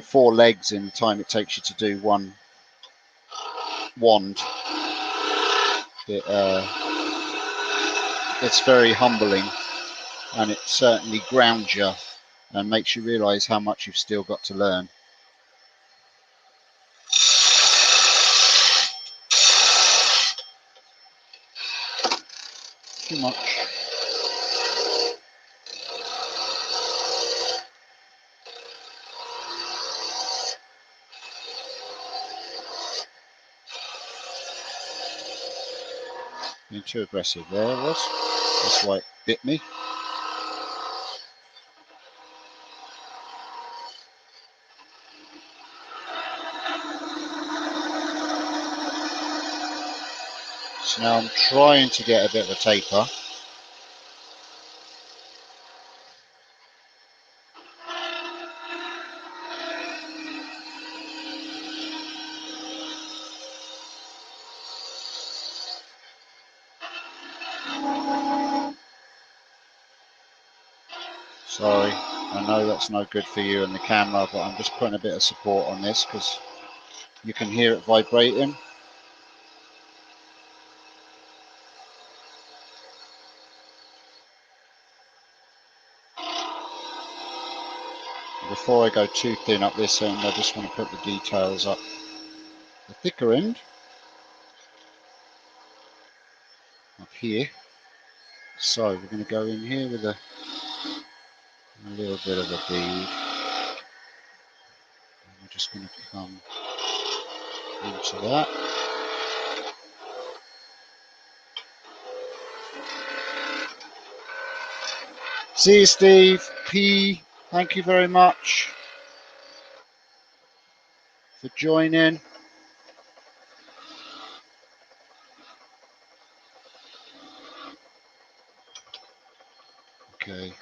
4 legs in the time it takes you to do one wand. It's very humbling, and it certainly grounds you and makes you realise how much you've still got to learn. Too much. Being too aggressive there it was. That's why it bit me. So now I'm trying to get a bit of a taper. Sorry, I know that's no good for you and the camera, but I'm just putting a bit of support on this because you can hear it vibrating. Before I go too thin up this end, I just want to put the details up the thicker end up here. So we're going to go in here with a little bit of a bead. We're just going to come into that. See you, Steve. P, thank you very much for joining. Okay.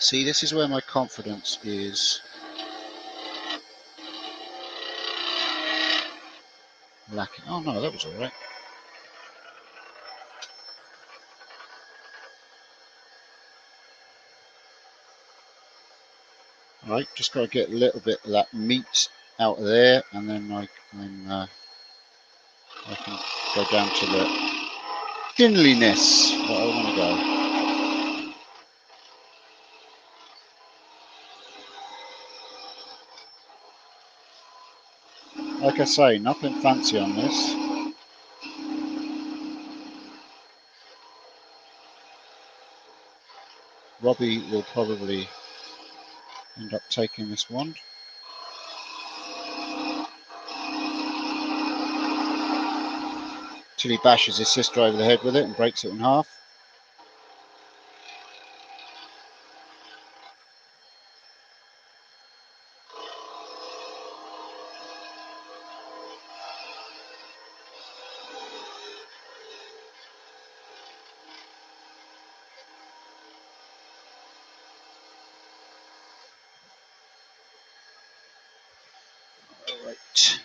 See, this is where my confidence is lacking. Oh no, that was all right. All right, just got to get a little bit of that meat out of there, and then I can go down to the thinliness that I want to go. Like I say, nothing fancy on this. Robbie will probably end up taking this wand. Till he bashes his sister over the head with it and breaks it in half. All right.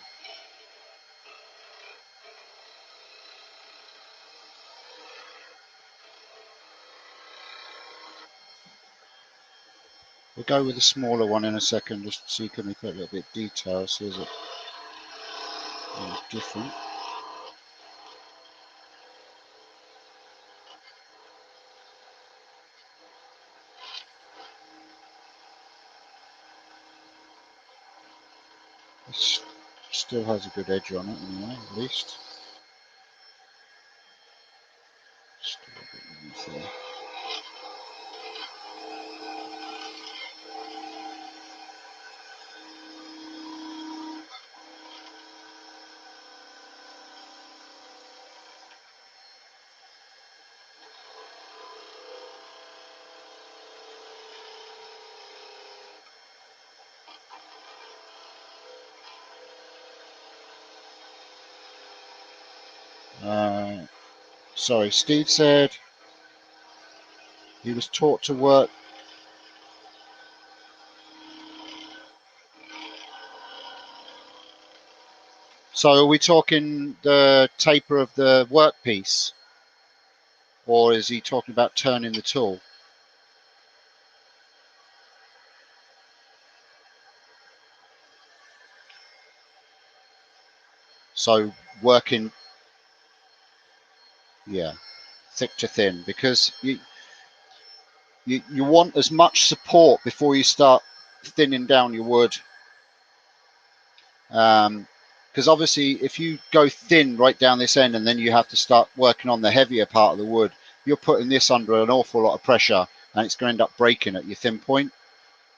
We'll go with the smaller one in a second, just so you can put a little bit of detail, see is it different. It still has a good edge on it anyway, at least. Still a bit underneath there. Sorry, Steve said he was taught to work. So are we talking the taper of the workpiece, or is he talking about turning the tool? So working, yeah, thick to thin, because you want as much support before you start thinning down your wood. Because obviously if you go thin right down this end and then you have to start working on the heavier part of the wood, you're putting this under an awful lot of pressure and it's going to end up breaking at your thin point.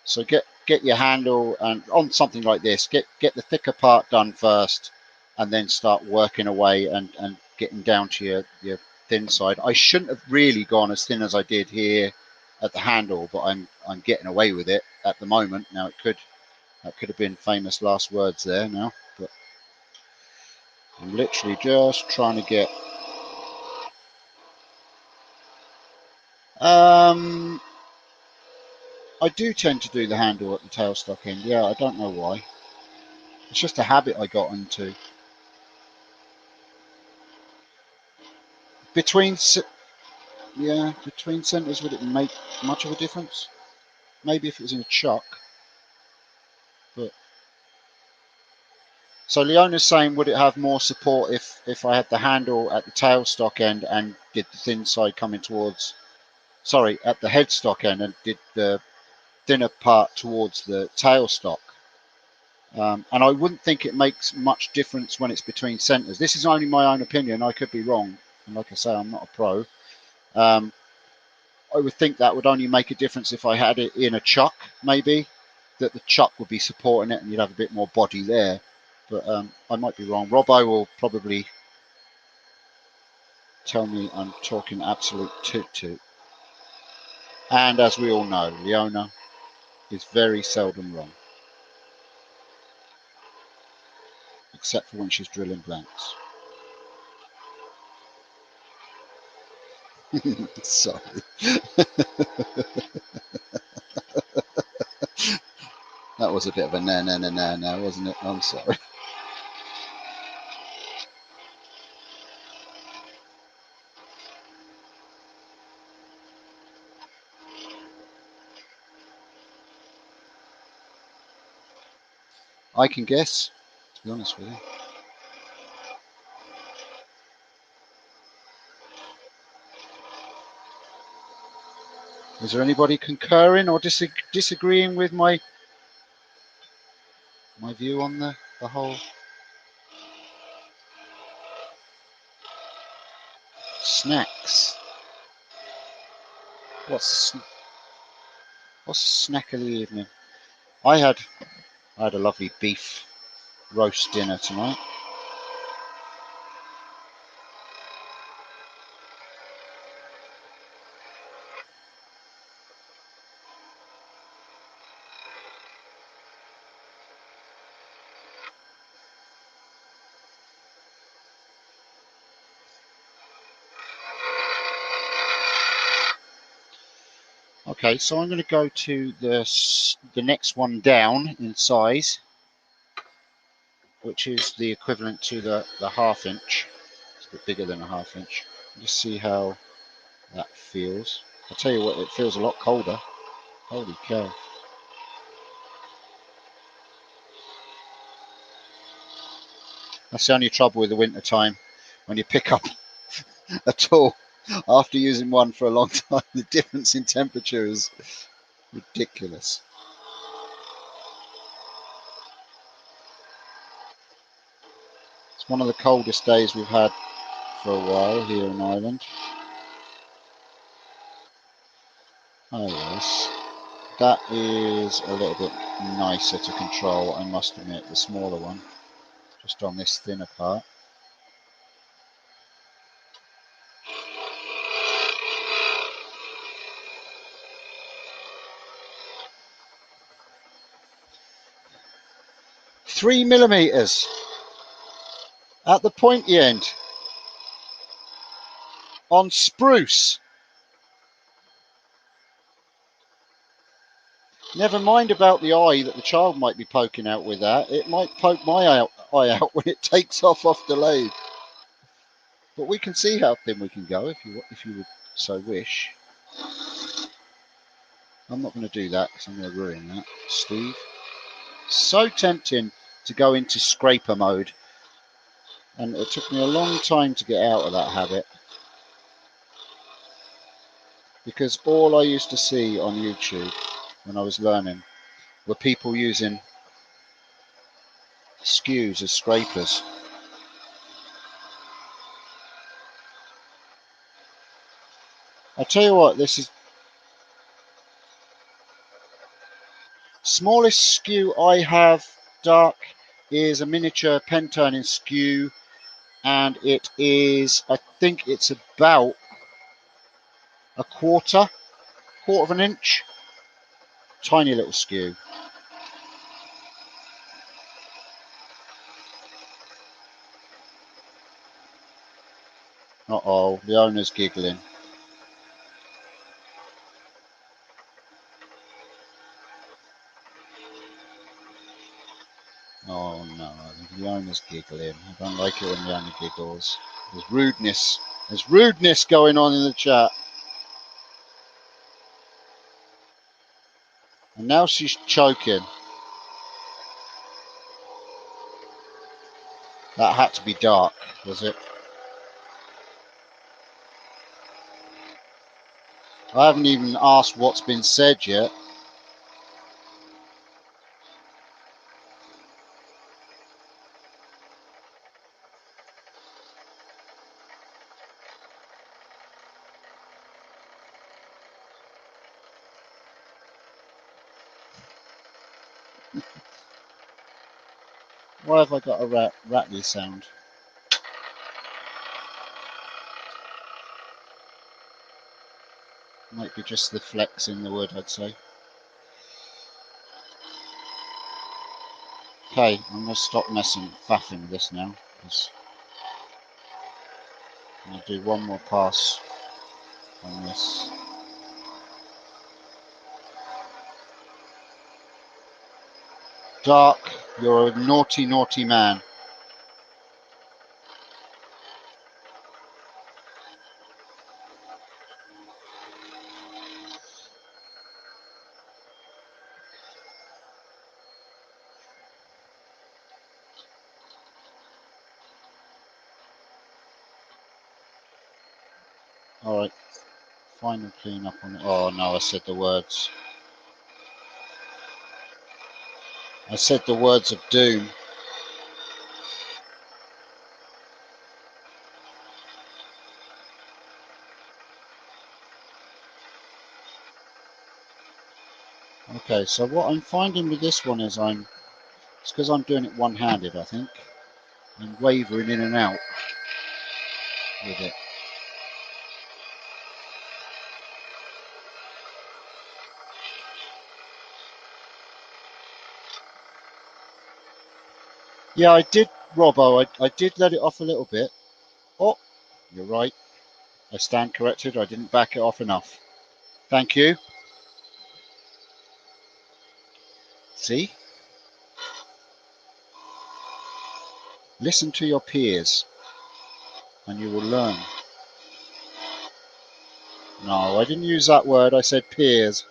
So get your handle, and on something like this, get the thicker part done first and then start working away and getting down to your thin side. I shouldn't have really gone as thin as I did here at the handle, but I'm getting away with it at the moment. Now that could have been famous last words there now, but I'm literally just trying to get I do tend to do the handle at the tailstock end. Yeah, I don't know why. It's just a habit I got into. Between centres, would it make much of a difference? Maybe if it was in a chuck. But so Leona's saying, would it have more support if I had the handle at the tailstock end and did the thin side coming towards sorry, at the headstock end and did the thinner part towards the tailstock. And I wouldn't think it makes much difference when it's between centres. This is only my own opinion. I could be wrong. And like I say, I'm not a pro. I would think that would only make a difference if I had it in a chuck, maybe, that the chuck would be supporting it and you'd have a bit more body there. But I might be wrong. Robbo will probably tell me I'm talking absolute toot. And as we all know, Leona is very seldom wrong, except for when she's drilling blanks. Sorry. That was a bit of a no, wasn't it? I'm sorry. I can guess, to be honest with you. Is there anybody concurring or disagreeing with my view on the whole snacks? What's the snack of the evening? I had a lovely beef roast dinner tonight. Okay, so I'm going to go to the next one down in size, which is the equivalent to the ½ inch. It's a bit bigger than a ½ inch. Just see how that feels. I'll tell you what, it feels a lot colder. Holy cow. That's the only trouble with the winter time. When you pick up a tool after using one for a long time, the difference in temperature is ridiculous. It's one of the coldest days we've had for a while here in Ireland. Oh yes, that is a little bit nicer to control, I must admit, the smaller one, just on this thinner part. Three millimeters at the pointy end on spruce. Never mind about the eye that the child might be poking out with that. It might poke my eye out when it takes off the lathe. But we can see how thin we can go if you would so wish. I'm not going to do that because I'm going to ruin that, Steve. So tempting to go into scraper mode, and it took me a long time to get out of that habit, because all I used to see on YouTube when I was learning were people using skews as scrapers. I tell you what, this is smallest skew I have, dark, is a miniature pen turning skew, and it is, I think it's about a quarter of an inch. Tiny little skew. Uh-oh, the owner's giggling. Oh no, the owner's giggling. I don't like it when the owner giggles. There's rudeness. There's rudeness going on in the chat. And now she's choking. That had to be dark, was it? I haven't even asked what's been said yet. Why have I got a rattly sound? Might be just the flex in the wood, I'd say. Okay, I'm going to stop faffing with this now, because I'm going to do one more pass on this. Dark, you're a naughty, naughty man. Alright, final clean up on it. Oh no, I said the words. I said the words of doom. Okay, so what I'm finding with this one is it's because I'm doing it one-handed, I think. I'm wavering in and out with it. Yeah, I did, Robbo, I did let it off a little bit. Oh, you're right. I stand corrected. I didn't back it off enough. Thank you. See? Listen to your peers and you will learn. No, I didn't use that word. I said peers.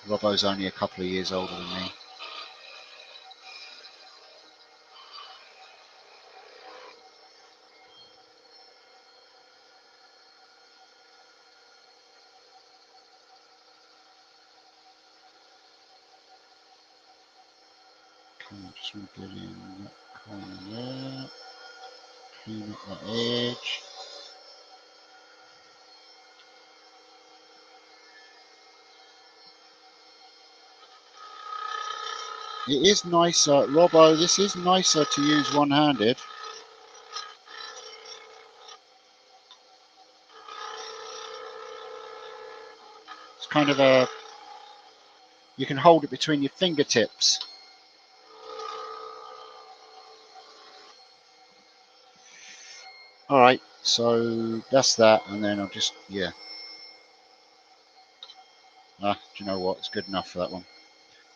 Robbo's only a couple of years older than me. Okay, just want to get in that corner there. Clean up that edge. It is nicer, Robbo, this is nicer to use one-handed. It's kind of you can hold it between your fingertips. Alright, so that's that, and then I'll just, yeah. Do you know what? It's good enough for that one.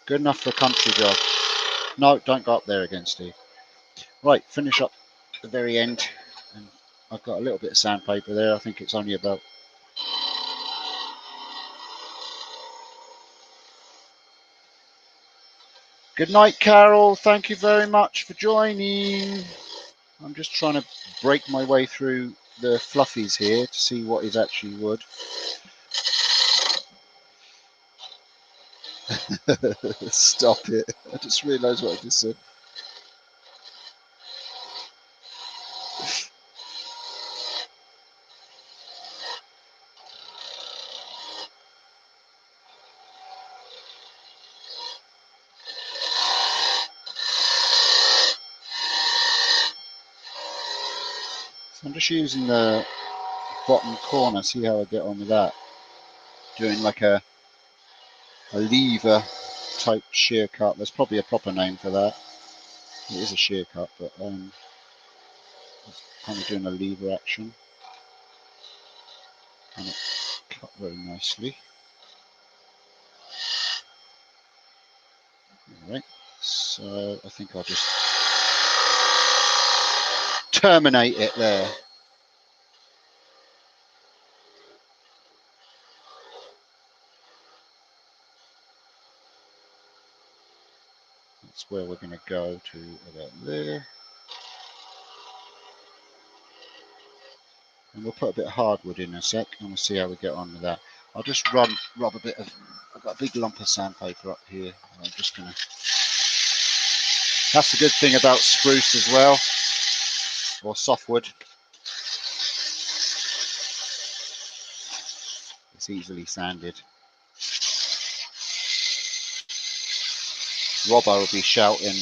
Good enough for a country job. No, don't go up there again, Steve. Right, finish up the very end. And I've got a little bit of sandpaper there. I think it's only about... Good night, Carole. Thank you very much for joining. I'm just trying to break my way through the fluffies here to see what is actually wood. Stop it. I just realised what I just said. So I'm just using the bottom corner, see how I get on with that. Doing like a lever type shear cut. There's probably a proper name for that. It is a shear cut, but kind of doing a lever action. And it cut very nicely. Alright, so I think I'll just terminate it there. That's where we're going to go to about there. And we'll put a bit of hardwood in a sec, and we'll see how we get on with that. I'll just rub a bit of, I've got a big lump of sandpaper up here. I'm just gonna, that's the good thing about spruce as well, or softwood. It's easily sanded. Robbo will be shouting.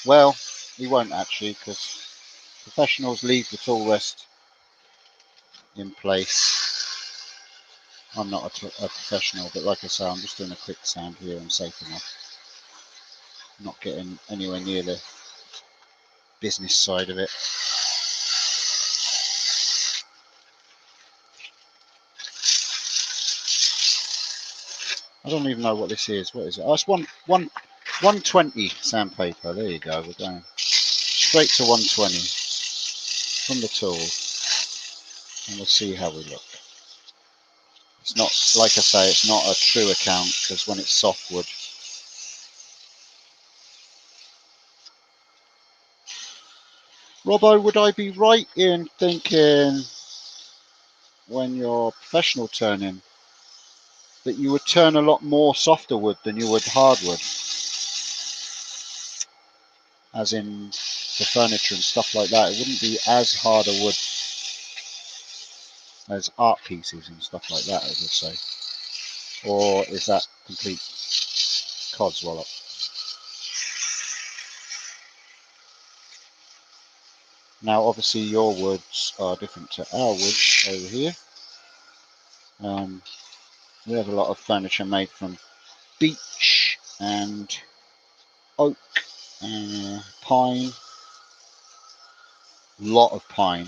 Well, he won't actually, because professionals leave the tool rest in place. I'm not a professional, but like I say, I'm just doing a quick sand here and safe enough. Not getting anywhere near the business side of it. I don't even know what this is. What is it? Oh, it's 120 sandpaper. There you go. We're going straight to 120 from the tool, and we'll see how we look. It's not, like I say, it's not a true account, because when it's softwood, Robbo, would I be right in thinking when you're professional turning that you would turn a lot more softer wood than you would hardwood, as in for furniture and stuff like that? It wouldn't be as hard a wood as art pieces and stuff like that, I would say. Or is that complete codswallop? Now, obviously, your woods are different to our woods over here. We have a lot of furniture made from beech and oak, pine, lot of pine.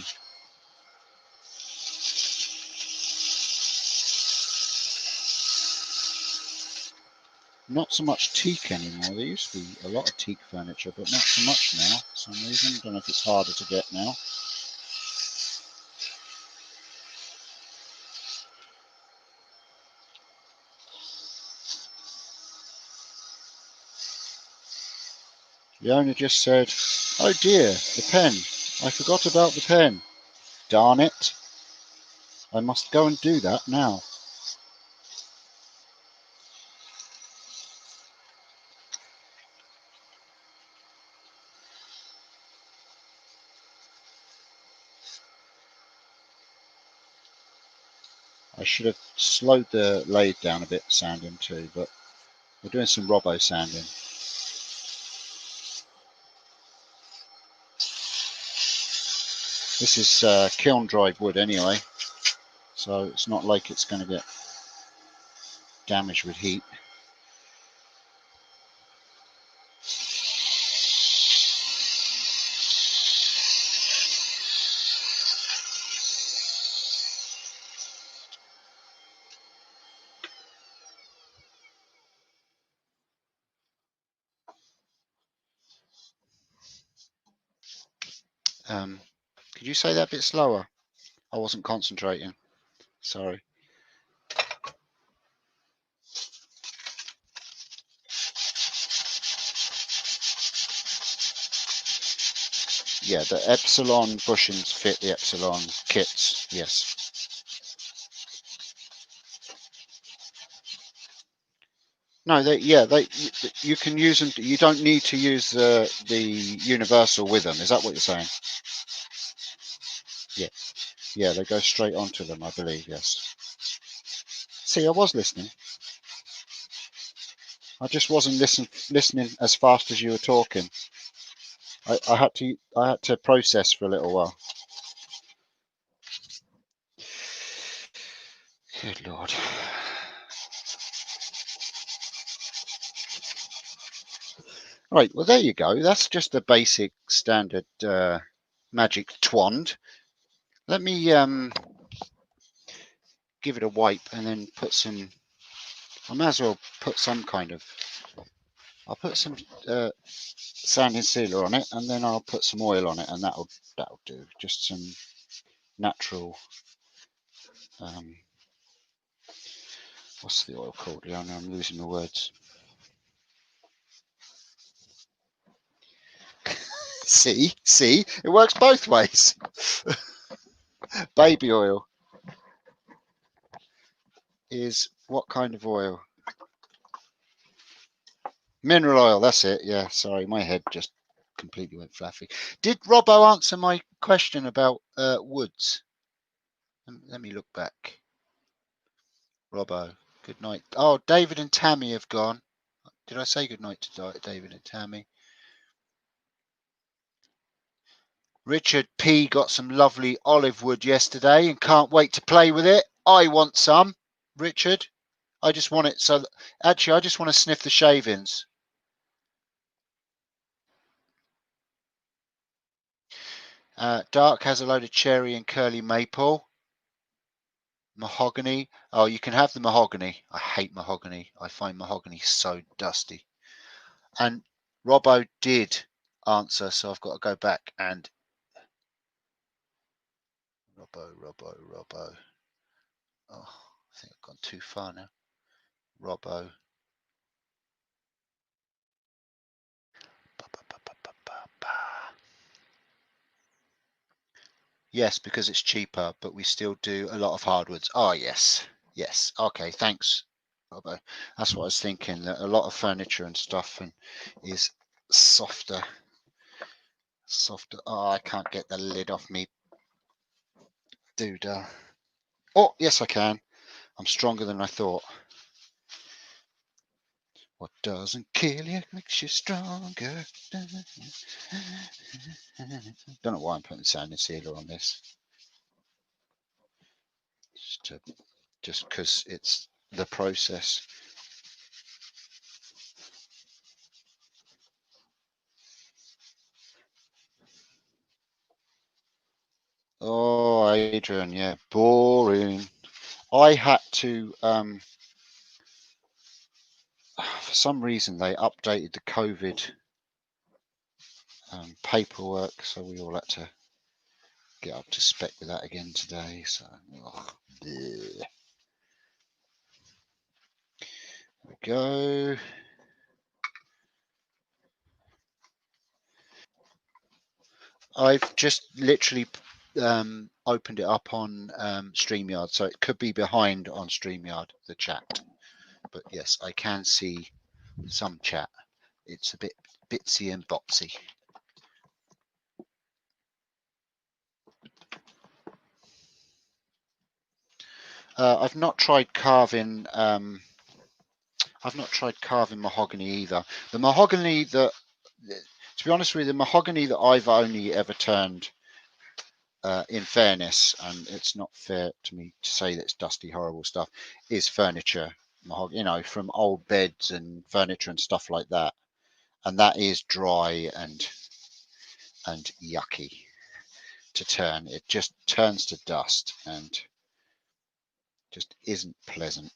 Not so much teak anymore. There used to be a lot of teak furniture, but not so much now for some reason. Don't know if it's harder to get now. The owner just said, "Oh dear, the pen. I forgot about the pen. Darn it. I must go and do that now." I should have slowed the lathe down a bit sanding too, but we're doing some Robbo sanding. This is kiln dried wood anyway, so it's not like it's going to get damaged with heat. Could you say that a bit slower? I wasn't concentrating. Sorry. Yeah, the Epsilon bushings fit the Epsilon kits, yes. No, you can use them. You don't need to use the universal with them. Is that what you're saying? Yeah, yeah, they go straight onto them, I believe. Yes. See, I was listening. I just wasn't listening as fast as you were talking. I had to process for a little while. Good Lord. Right, well there you go. That's just a basic standard magic twand. Let me give it a wipe and then put some. I might as well put some kind of. I'll put some sanding sealer on it, and then I'll put some oil on it, and that'll do. Just some natural. What's the oil called? Yeah, I'm losing the words. See, it works both ways. Baby oil is what kind of oil? Mineral oil, that's it. Yeah, sorry, my head just completely went fluffy. Did Robbo answer my question about woods? Let me look back. Robbo, good night. Oh, David and Tammy have gone. Did I say good night to David and Tammy? Richard P got some lovely olive wood yesterday and can't wait to play with it. I want some, Richard. I just want it so that, actually I just want to sniff the shavings. Dark has a load of cherry and curly maple. Mahogany. Oh, you can have the mahogany. I hate mahogany. I find mahogany so dusty. And Robbo did answer, so I've got to go back and Robbo. Oh, I think I've gone too far now. Robbo. Yes, because it's cheaper, but we still do a lot of hardwoods. Oh, yes. Yes. Okay, thanks, Robbo. That's what I was thinking, that a lot of furniture and stuff is softer. Oh, I can't get the lid off me. Doodah. Oh, yes, I can. I'm stronger than I thought. What doesn't kill you makes you stronger. Don't know why I'm putting the sound sealer on this. Just because it's the process. Oh, Adrian, yeah, boring. I had to, for some reason, they updated the COVID paperwork, so we all had to get up to spec with that again today. So, there we go. I've just literally opened it up on StreamYard, so it could be behind on StreamYard, the chat. But yes, I can see some chat. It's a bit bitsy and botsy. I've not tried carving. I've not tried carving mahogany either. The mahogany that, to be honest with you, the mahogany that I've only ever turned, in fairness, and it's not fair to me to say that it's dusty, horrible stuff, is furniture mahogany, you know, from old beds and furniture and stuff like that. And that is dry and yucky to turn. It just turns to dust and just isn't pleasant.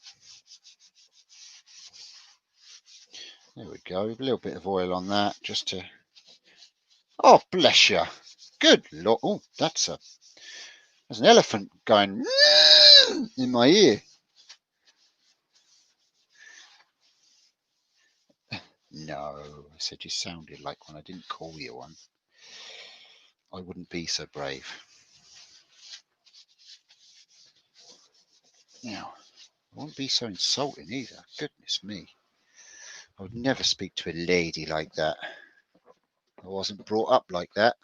There we go. A little bit of oil on that just to. Oh, bless you. Good Lord. Oh, there's an elephant going in my ear. No, I said you sounded like one. I didn't call you one. I wouldn't be so brave. Now, I wouldn't be so insulting either. Goodness me. I would never speak to a lady like that. I wasn't brought up like that.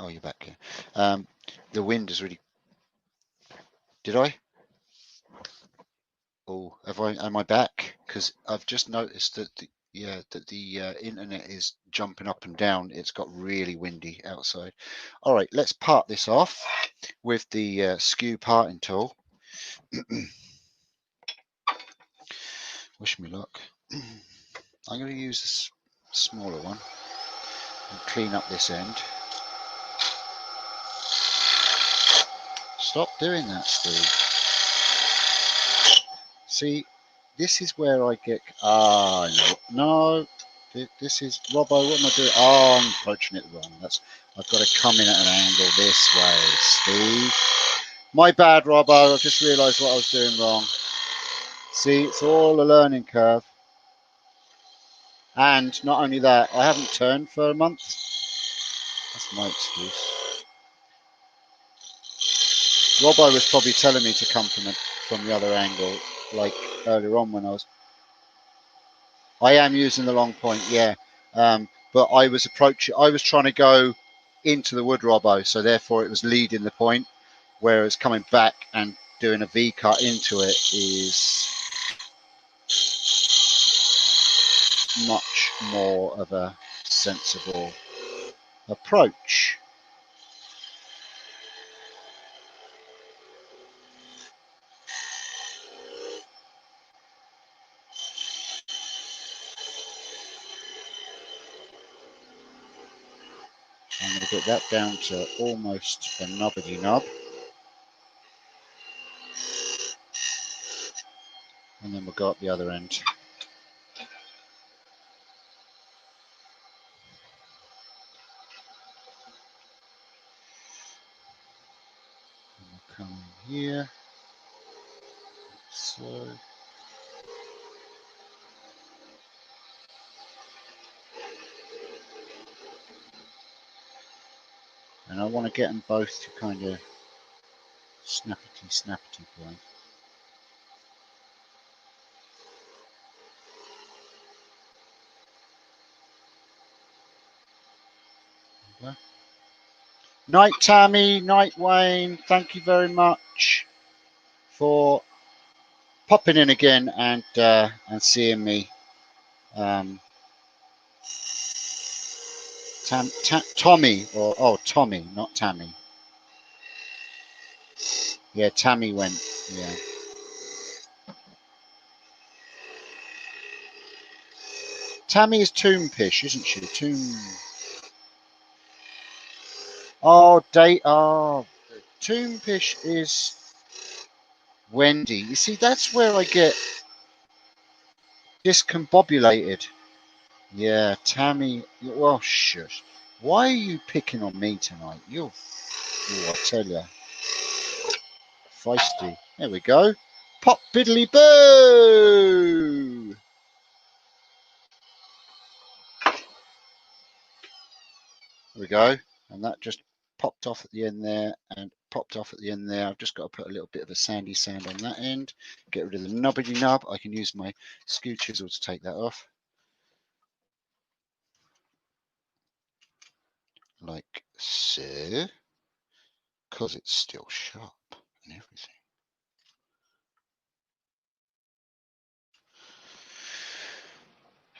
Oh, you're back here. The wind is really. Did I? Oh, am I back? Because I've just noticed that the internet is jumping up and down. It's got really windy outside. All right, let's part this off with the skew parting tool. Wish me luck. I'm going to use this smaller one and clean up this end. Stop doing that, Steve. See, this is where I get. Ah, no. This is Robbo. What am I doing? Oh, I'm approaching it wrong. I've got to come in at an angle this way, Steve. My bad, Robbo. I've just realised what I was doing wrong. See, it's all a learning curve. And not only that, I haven't turned for a month. That's my excuse. Robbo was probably telling me to come from the other angle, like earlier on when I am using the long point, yeah. But I was trying to go into the wood, Robbo, so therefore it was leading the point, whereas coming back and doing a V cut into it is much more of a sensible approach. I'm going to get that down to almost a nubbity nub. And then we'll go up the other end. And we'll come in here. So. And I want to get them both to kind of snappity point. Okay. Night Tammy, night Wayne, thank you very much for popping in again and seeing me. Tommy, Tommy, not Tammy. Yeah, Tammy went, yeah. Tammy is Toompish, isn't she? Toompish is Wendy. You see, that's where I get discombobulated. Yeah, Tammy. Well, shush. Why are you picking on me tonight? I tell you. Feisty. There we go. Pop biddly boo! There we go. And that just popped off at the end there and popped off at the end there. I've just got to put a little bit of a sandy sand on that end. Get rid of the nubbity nub. I can use my skew chisel to take that off. Like so. Because it's still sharp and everything.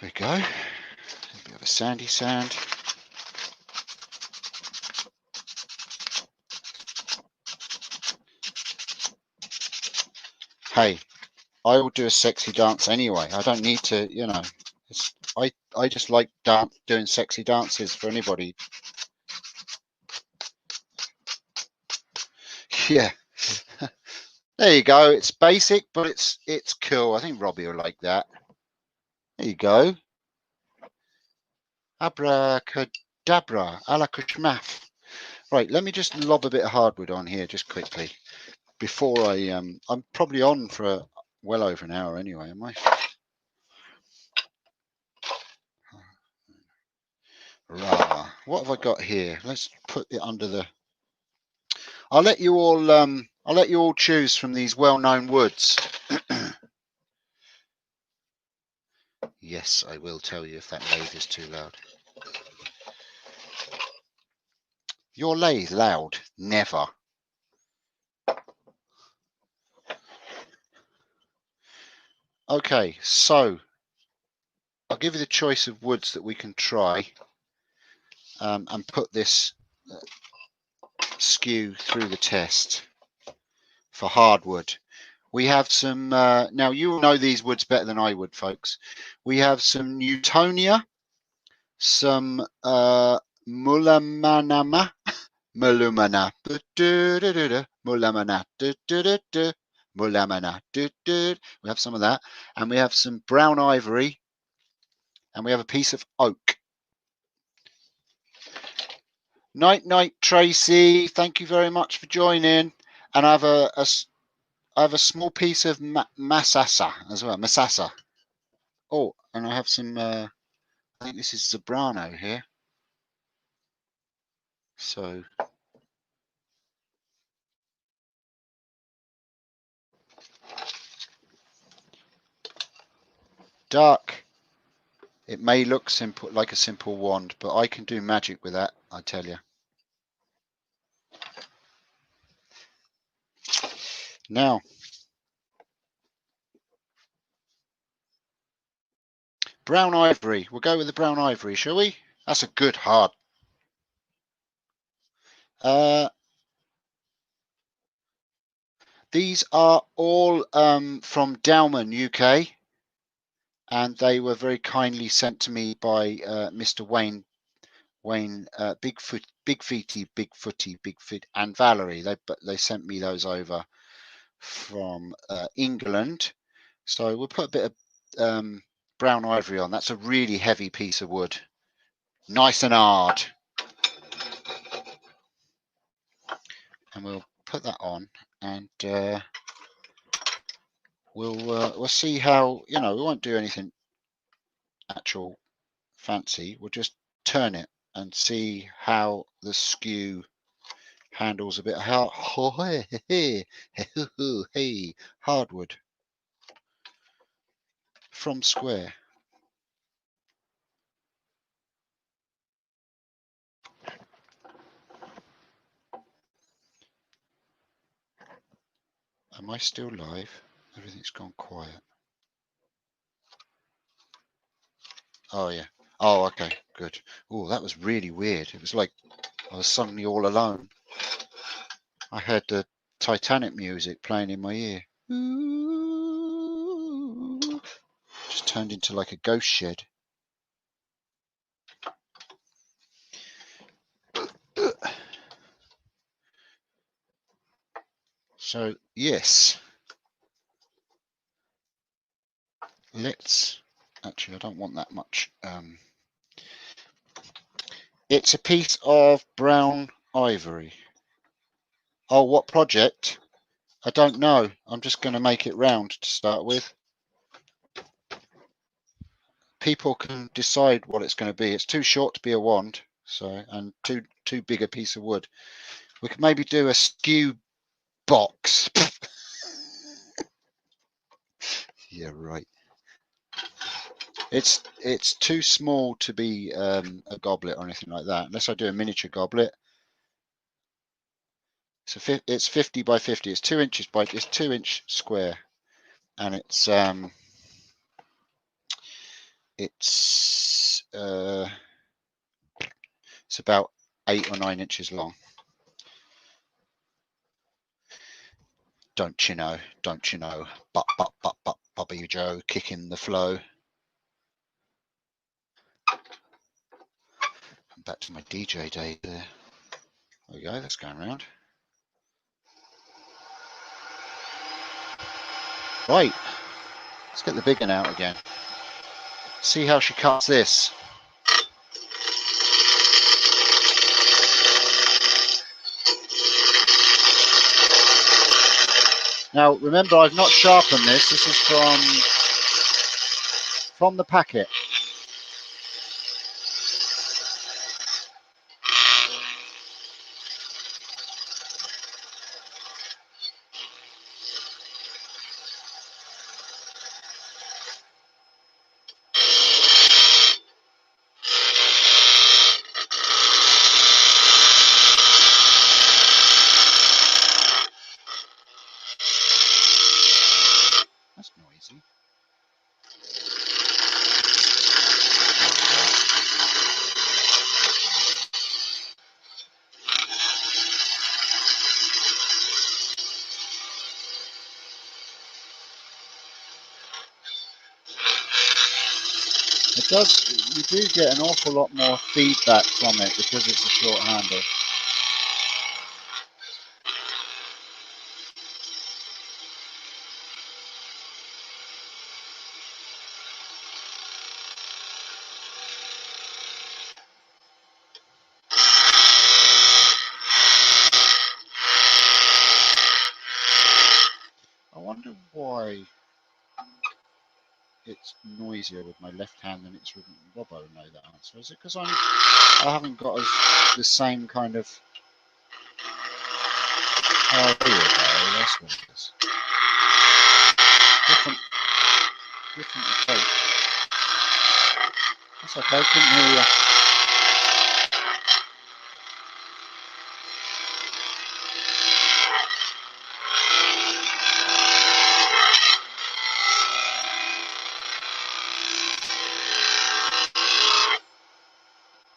There we go. A bit of a sandy sand. Hey, I will do a sexy dance anyway. I don't need to, you know. I just like doing sexy dances for anybody. Yeah. There you go. It's basic, but it's cool. I think Robbie will like that. There you go. Abracadabra, alakashmaf. Right, let me just lob a bit of hardwood on here just quickly before I'm probably on for well over an hour anyway, am I? Rah. What have I got here? Let's put it under the. I'll let you all choose from these well-known woods. Yes, I will tell you if that lathe is too loud. Your lathe loud? Never. Okay, so I'll give you the choice of woods that we can try and put this skew through the test for hardwood. We have some, now you will know these woods better than I would, folks. We have some Newtonia, some Mulamanama. Mulumana. Mulamana. Mulamana. We have some of that. And we have some brown ivory. And we have a piece of oak. Night, night, Tracy. Thank you very much for joining. And I have a small piece of masasa as well. Masasa. Oh, and I have some. I think this is Zebrano here. So. Dark. It may look simple, like a simple wand, but I can do magic with that, I tell you. Now, brown ivory. We'll go with the brown ivory, shall we? That's a good hard. These are all from Dowman, UK, and they were very kindly sent to me by Mr. Wayne, Bigfooty, and Valerie. They sent me those over from England. So we'll put a bit of brown ivory on. That's a really heavy piece of wood, nice and hard. And we'll put that on, and we'll see how, we won't do anything actual fancy. We'll just turn it and see how the skew handles a bit of hardwood from square. Am I still live? Everything's gone quiet. Oh yeah. Oh, okay, good. Oh, that was really weird. It was like I was suddenly all alone. I heard the Titanic music playing in my ear. Just turned into like a ghost shed. So yes, actually I don't want that much. It's a piece of brown ivory. Oh, what project? I don't know. I'm just going to make it round to start with. People can decide what it's going to be. It's too short to be a wand, and too big a piece of wood. We could maybe do a skew box. Yeah, right. It's too small to be a goblet or anything like that, unless I do a miniature goblet. So it's 50 by 50. It's 2 inches by, it's 2-inch square, and it's about 8 or 9 inches long. Don't you know? Don't you know? Bobby Joe kicking the flow. I'm back to my DJ day there. There we go. That's going round. Right. Let's get the big one out again. See how she cuts this. Now, remember, I've not sharpened this. This is from the packet. That's noisy. It does, you do get an awful lot more feedback from it because it's a short handle. I wonder why it's noisier with my left hand than it's with Robbo know that answer. Is it because I haven't got the same kind of... Oh, here we go. That's what it is. Different approach. That's okay. Couldn't hear you.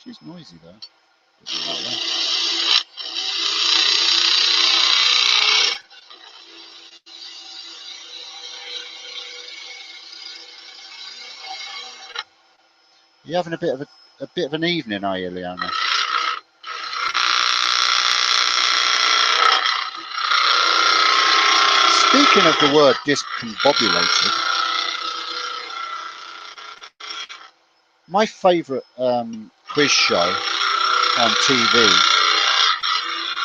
She's noisy though. You're having a bit of an evening, are you, Leona? Speaking of the word discombobulated, my favourite quiz show on TV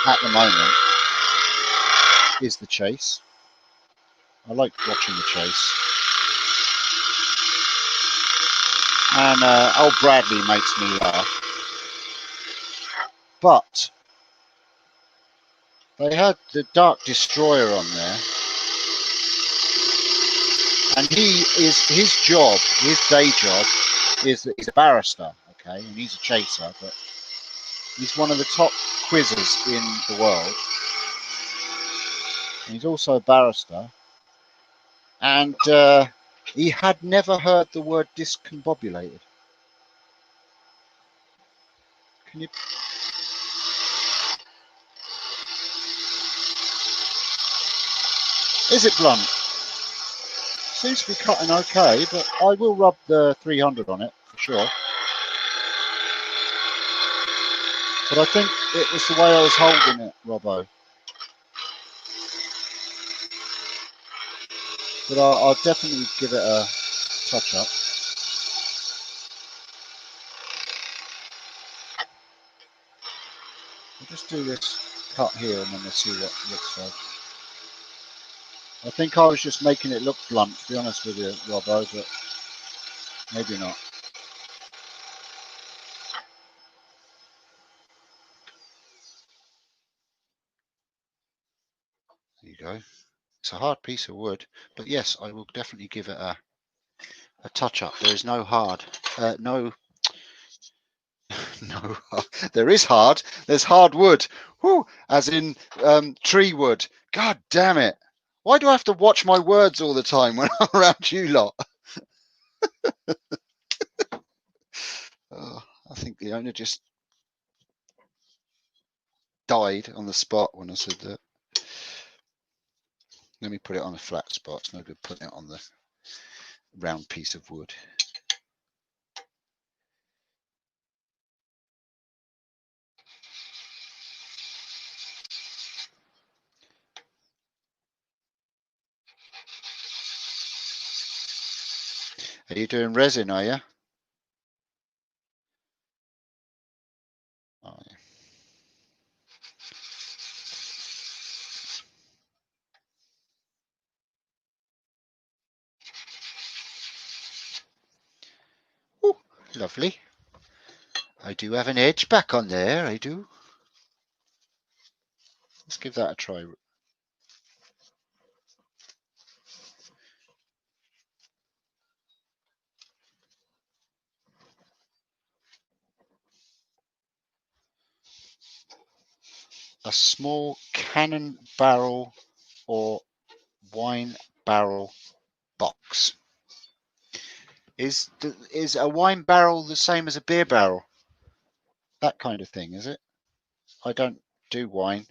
at the moment is The Chase. I like watching The Chase. And old Bradley makes me laugh. But they had the Dark Destroyer on there. And his job, his day job, is that he's a barrister, okay? And he's a chaser, but he's one of the top quizzers in the world. And he's also a barrister. And he had never heard the word discombobulated. Can you... Is it blunt? Seems to be cutting okay, but I will rub the 300 on it for sure. But I think it was the way I was holding it, Robbo. But I'll definitely give it a touch up. I'll just do this cut here and then we'll see what it looks like. I think I was just making it look blunt, to be honest with you, Robbo, but maybe not. There you go. It's a hard piece of wood, but yes, I will definitely give it a touch up. There is no hard, no, there is hard. There's hardwood, whoo, as in tree wood. God damn it! Why do I have to watch my words all the time when I'm around you lot? Oh, I think the owner just died on the spot when I said that. Let me put it on a flat spot. It's no good putting it on the round piece of wood. Are you doing resin, are you? Oh, yeah. Ooh, lovely. I do have an edge back on there, I do. Let's give that a try. A small cannon barrel or wine barrel box. Is a wine barrel the same as a beer barrel? That kind of thing, is it? I don't do wine.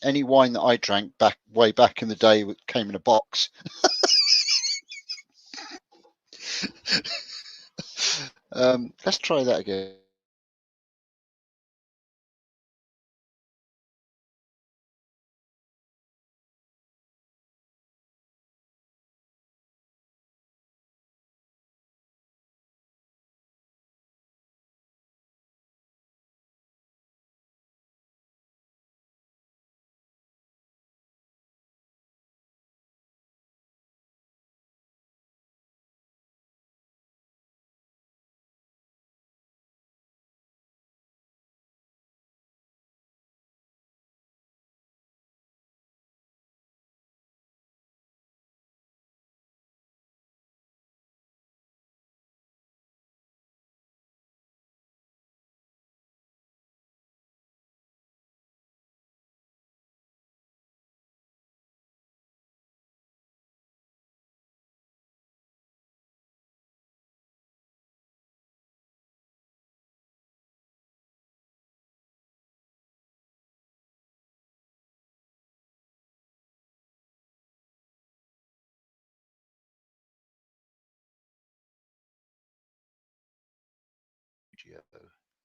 Any wine that I drank way back in the day came in a box. Let's try that again.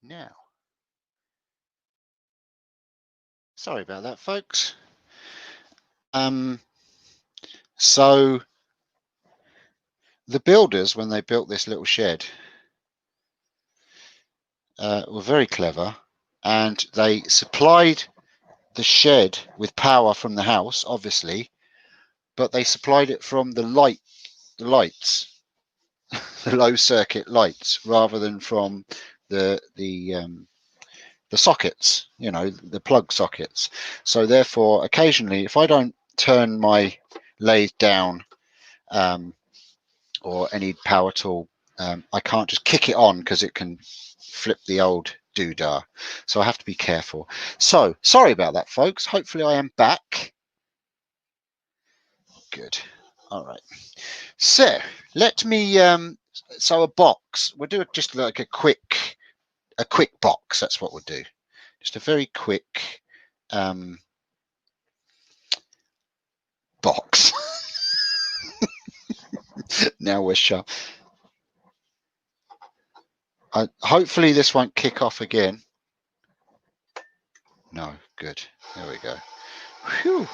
Now, sorry about that, folks. So the builders, when they built this little shed, were very clever, and they supplied the shed with power from the house, obviously, but they supplied it from the lights, the low circuit lights, rather than from the sockets, you know, the plug sockets. So therefore, occasionally, if I don't turn my lathe down or any power tool, I can't just kick it on because it can flip the old doodah. So I have to be careful. So sorry about that, folks. Hopefully I am back. Good. All right. So let me. So a box. We'll do just like a quick box. That's what we'll do. Just a very quick box. Now we're sharp. Hopefully this won't kick off again. No, good. There we go. Whew.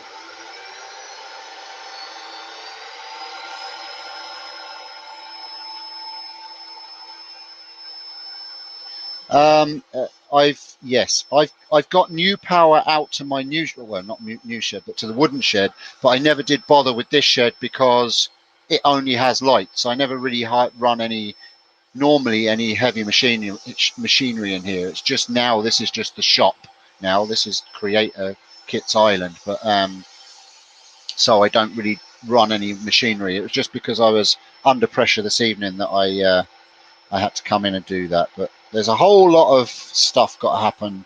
I've got new power out to my new, well, not new shed, but to the wooden shed. But I never did bother with this shed because it only has lights. I never really run any heavy machinery in here. It's just now. This is just the shop. Now this is Creator Kit's Island, but so I don't really run any machinery. It was just because I was under pressure this evening that I had to come in and do that. But there's a whole lot of stuff got to happen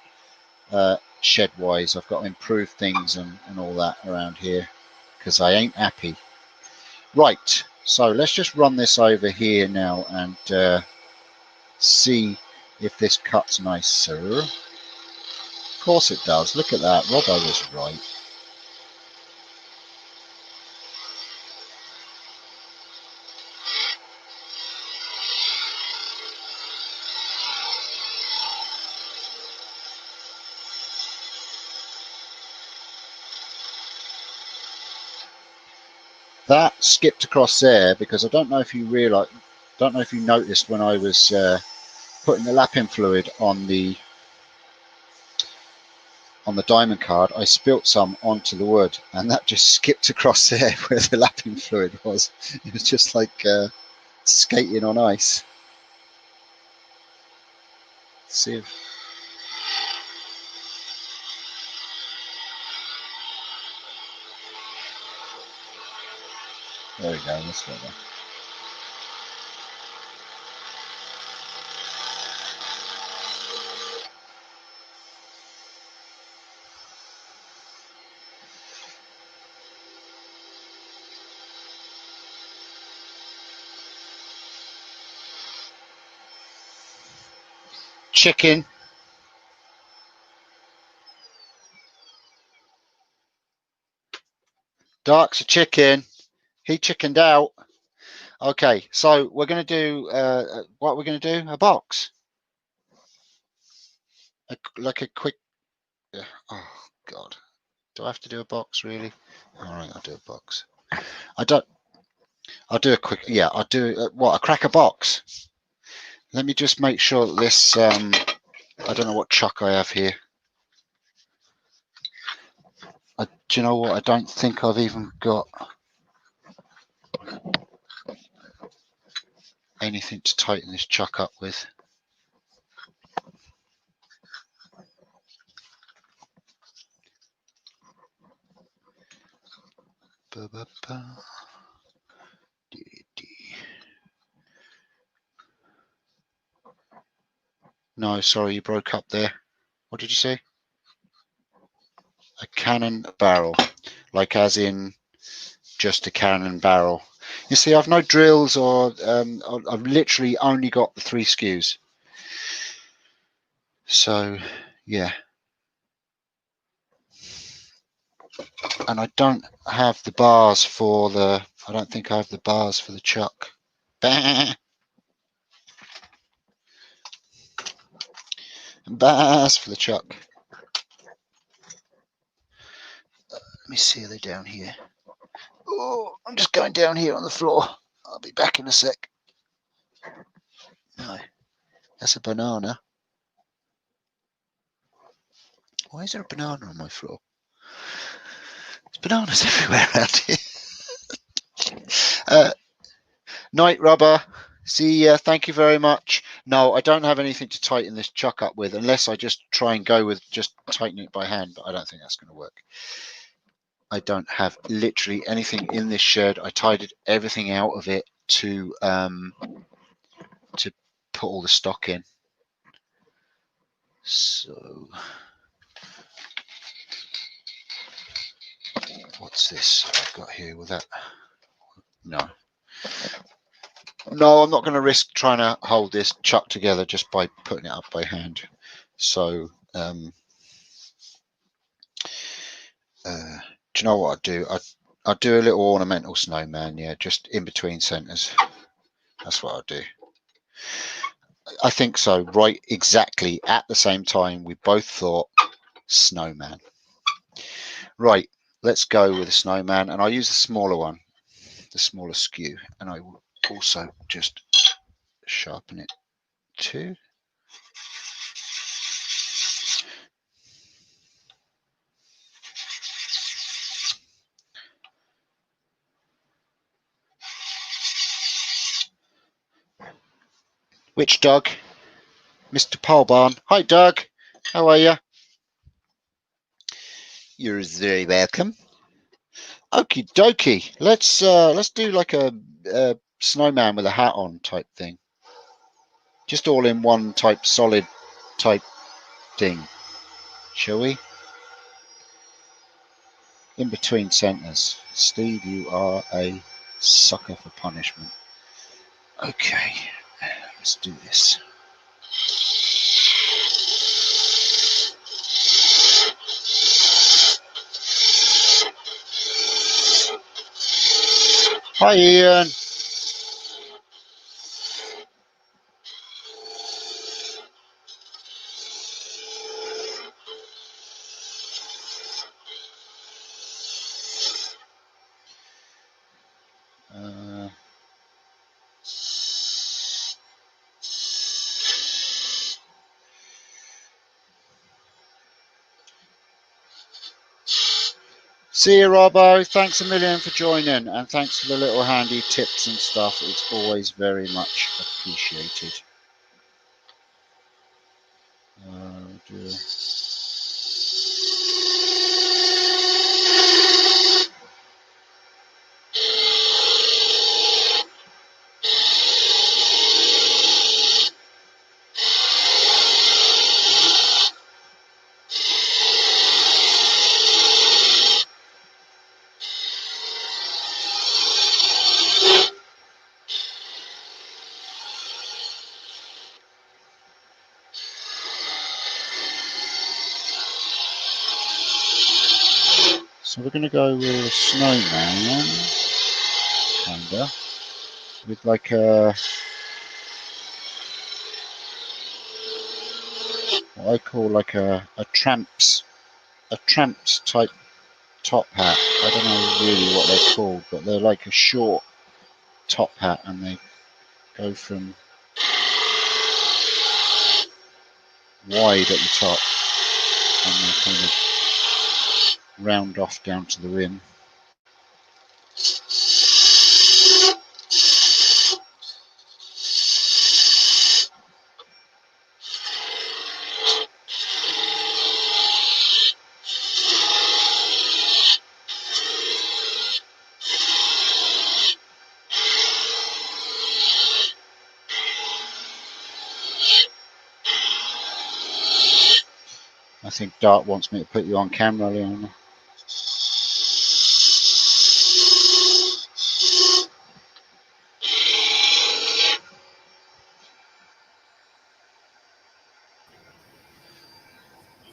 shed wise. I've got to improve things and all that around here because I ain't happy. Right, so let's just run this over here now and see if this cuts nicer. Of course it does. Look at that. Robbo was right. That skipped across there because I don't know if you noticed when I was putting the lapping fluid on the diamond card, I spilt some onto the wood, and that just skipped across there where the lapping fluid was. It was just like skating on ice. Let's see if... There we go. This way. Chicken. Dark's a chicken. He chickened out. Okay, so we're going to do what we're going to do. A box, like a quick. Oh God, do I have to do a box really? All right, I'll do a box. I don't. I'll do a quick. Yeah, I'll do what, a cracker box. Let me just make sure that this. I don't know what chuck I have here. Do you know what? I don't think I've even got anything to tighten this chuck up with. Ba, ba, ba. No, sorry, you broke up there. What did you say? A cannon barrel, like as in just a cannon barrel. You see, I've no drills or I've literally only got the 3 skews. So, yeah. And I don't have the bars for the. I don't think I have the bars for the chuck. Bars for the chuck. Let me see, are they down here? Oh, I'm just going down here on the floor. I'll be back in a sec. No, that's a banana. Why is there a banana on my floor? There's bananas everywhere around here. Night Rubber. See, thank you very much. No, I don't have anything to tighten this chuck up with, unless I just try and go with just tightening it by hand, but I don't think that's going to work. I don't have literally anything in this shed. I tidied everything out of it to put all the stock in. So, what's this I've got here with that? No. No, I'm not going to risk trying to hold this chuck together just by putting it up by hand. So, do you know what I'd do? I'd do a little ornamental snowman, yeah, just in between centres. That's what I'll do. I think so, right, exactly at the same time we both thought snowman. Right, let's go with a snowman, and I'll use the smaller one, the smaller skew, and I will also just sharpen it too. Which Doug? Mr. Polbarn. Hi, Doug. How are you? You're very welcome. Okie dokie. Let's do like a snowman with a hat on type thing. Just all in one type solid type thing. Shall we? In between centres. Steve, you are a sucker for punishment. Okay, let's do this. Hi, Ian. See you, Robbo. Thanks a million for joining, and thanks for the little handy tips and stuff. It's always very much appreciated. Dear. So we're going to go with a snowman, kinda. with like a what I call like a tramp's type top hat. I don't know really what they're called, but they're like a short top hat, and they go from wide at the top and they kind of round off down to the rim. I think Dart wants me to put you on camera, Leona.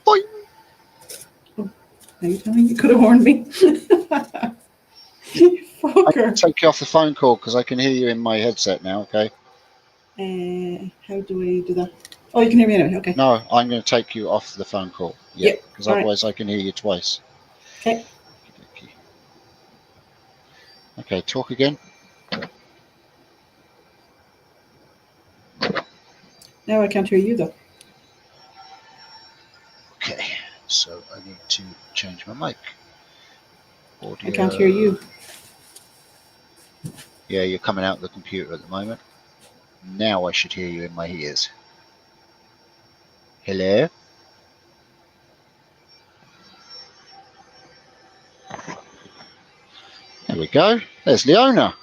Boing. Are you telling me you could have warned me? You fucker. I'll take you off the phone call because I can hear you in my headset now, okay? How do I do that? Oh, you can hear me anyway, okay. No, I'm going to take you off the phone call. Yeah, Yep, because all otherwise I can hear you twice. Okay. Okay, talk again. Now I can't hear you though. Okay, so I need to change my mic. Audio. I can't hear you. Yeah, you're coming out of the computer at the moment. Now I should hear you in my ears. Hello? There we go. There's Leona.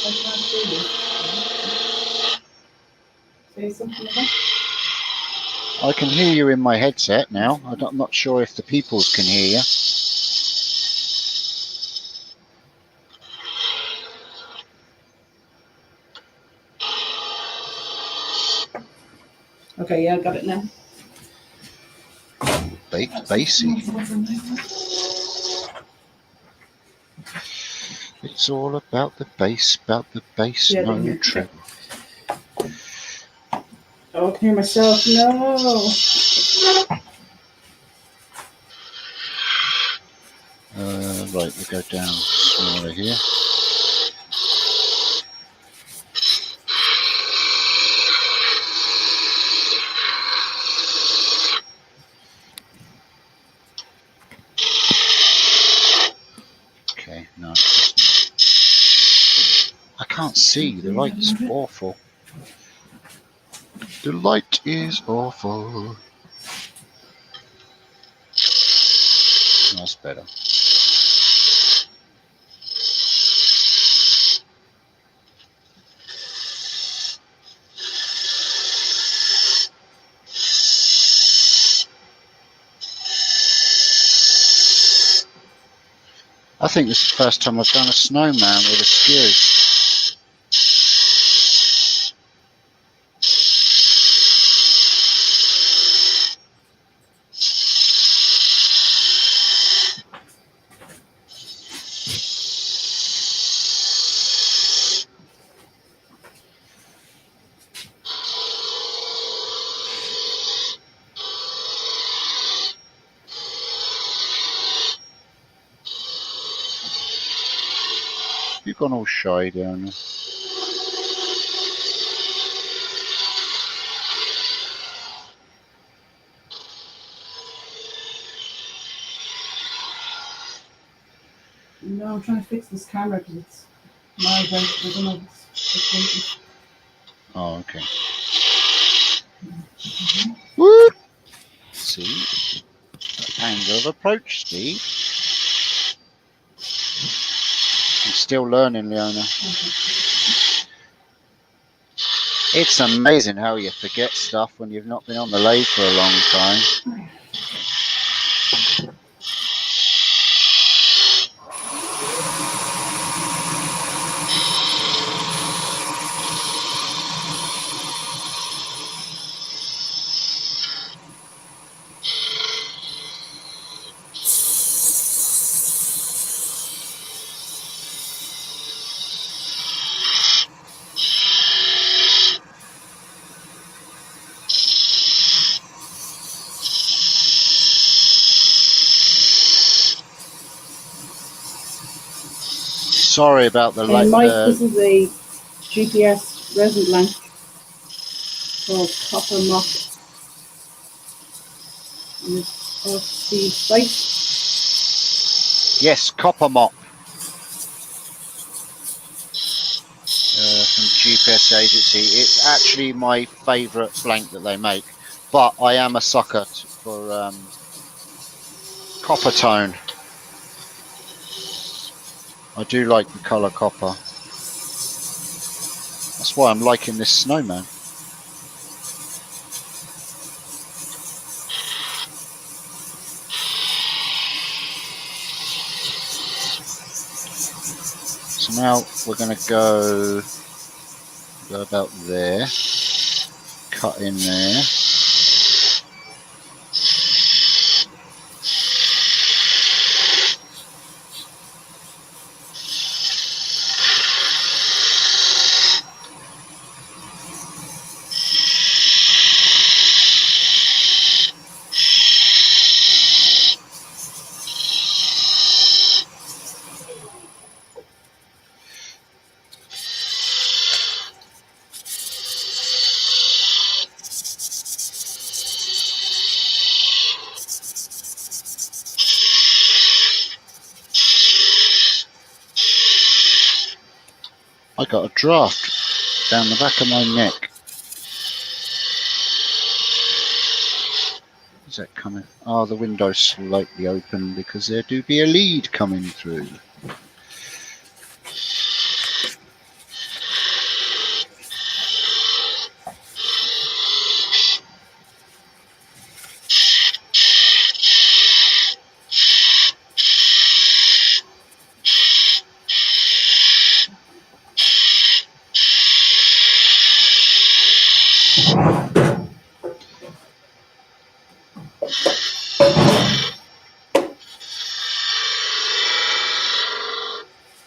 I can't hear you. Say something again. I can hear you in my headset now. I'm not sure if the peoples can hear you. Okay, yeah, I got it now. Bassy. It's all about the bass, Yeah, I no didn't hear. treble. Oh, I can hear myself. No. Right, we go down smaller here. Okay, no. I can't see. The light's awful. The light is awful. That's better. I think this is the first time I've done a snowman with a skew. You've gone all shy down there. No, I'm trying to fix this camera because it's my way. I don't know if it's Oh, okay. Woo! See? Angle of approach, Steve. I'm still learning, Leona. It's amazing how you forget stuff when you've not been on the lathe for a long time. Sorry about the And Mike, this is a GPS resin blank called Copper Mock. And it's off Steve's site. Yes, Copper Mop. From GPS Agency. It's actually my favourite blank that they make, but I am a sucker for copper tone. I do like the colour copper. That's why I'm liking this snowman. So now we're going to go about there, cut in there. I got a draft down the back of my neck. Is that coming? Oh, the window's slightly open because there do be a lead coming through.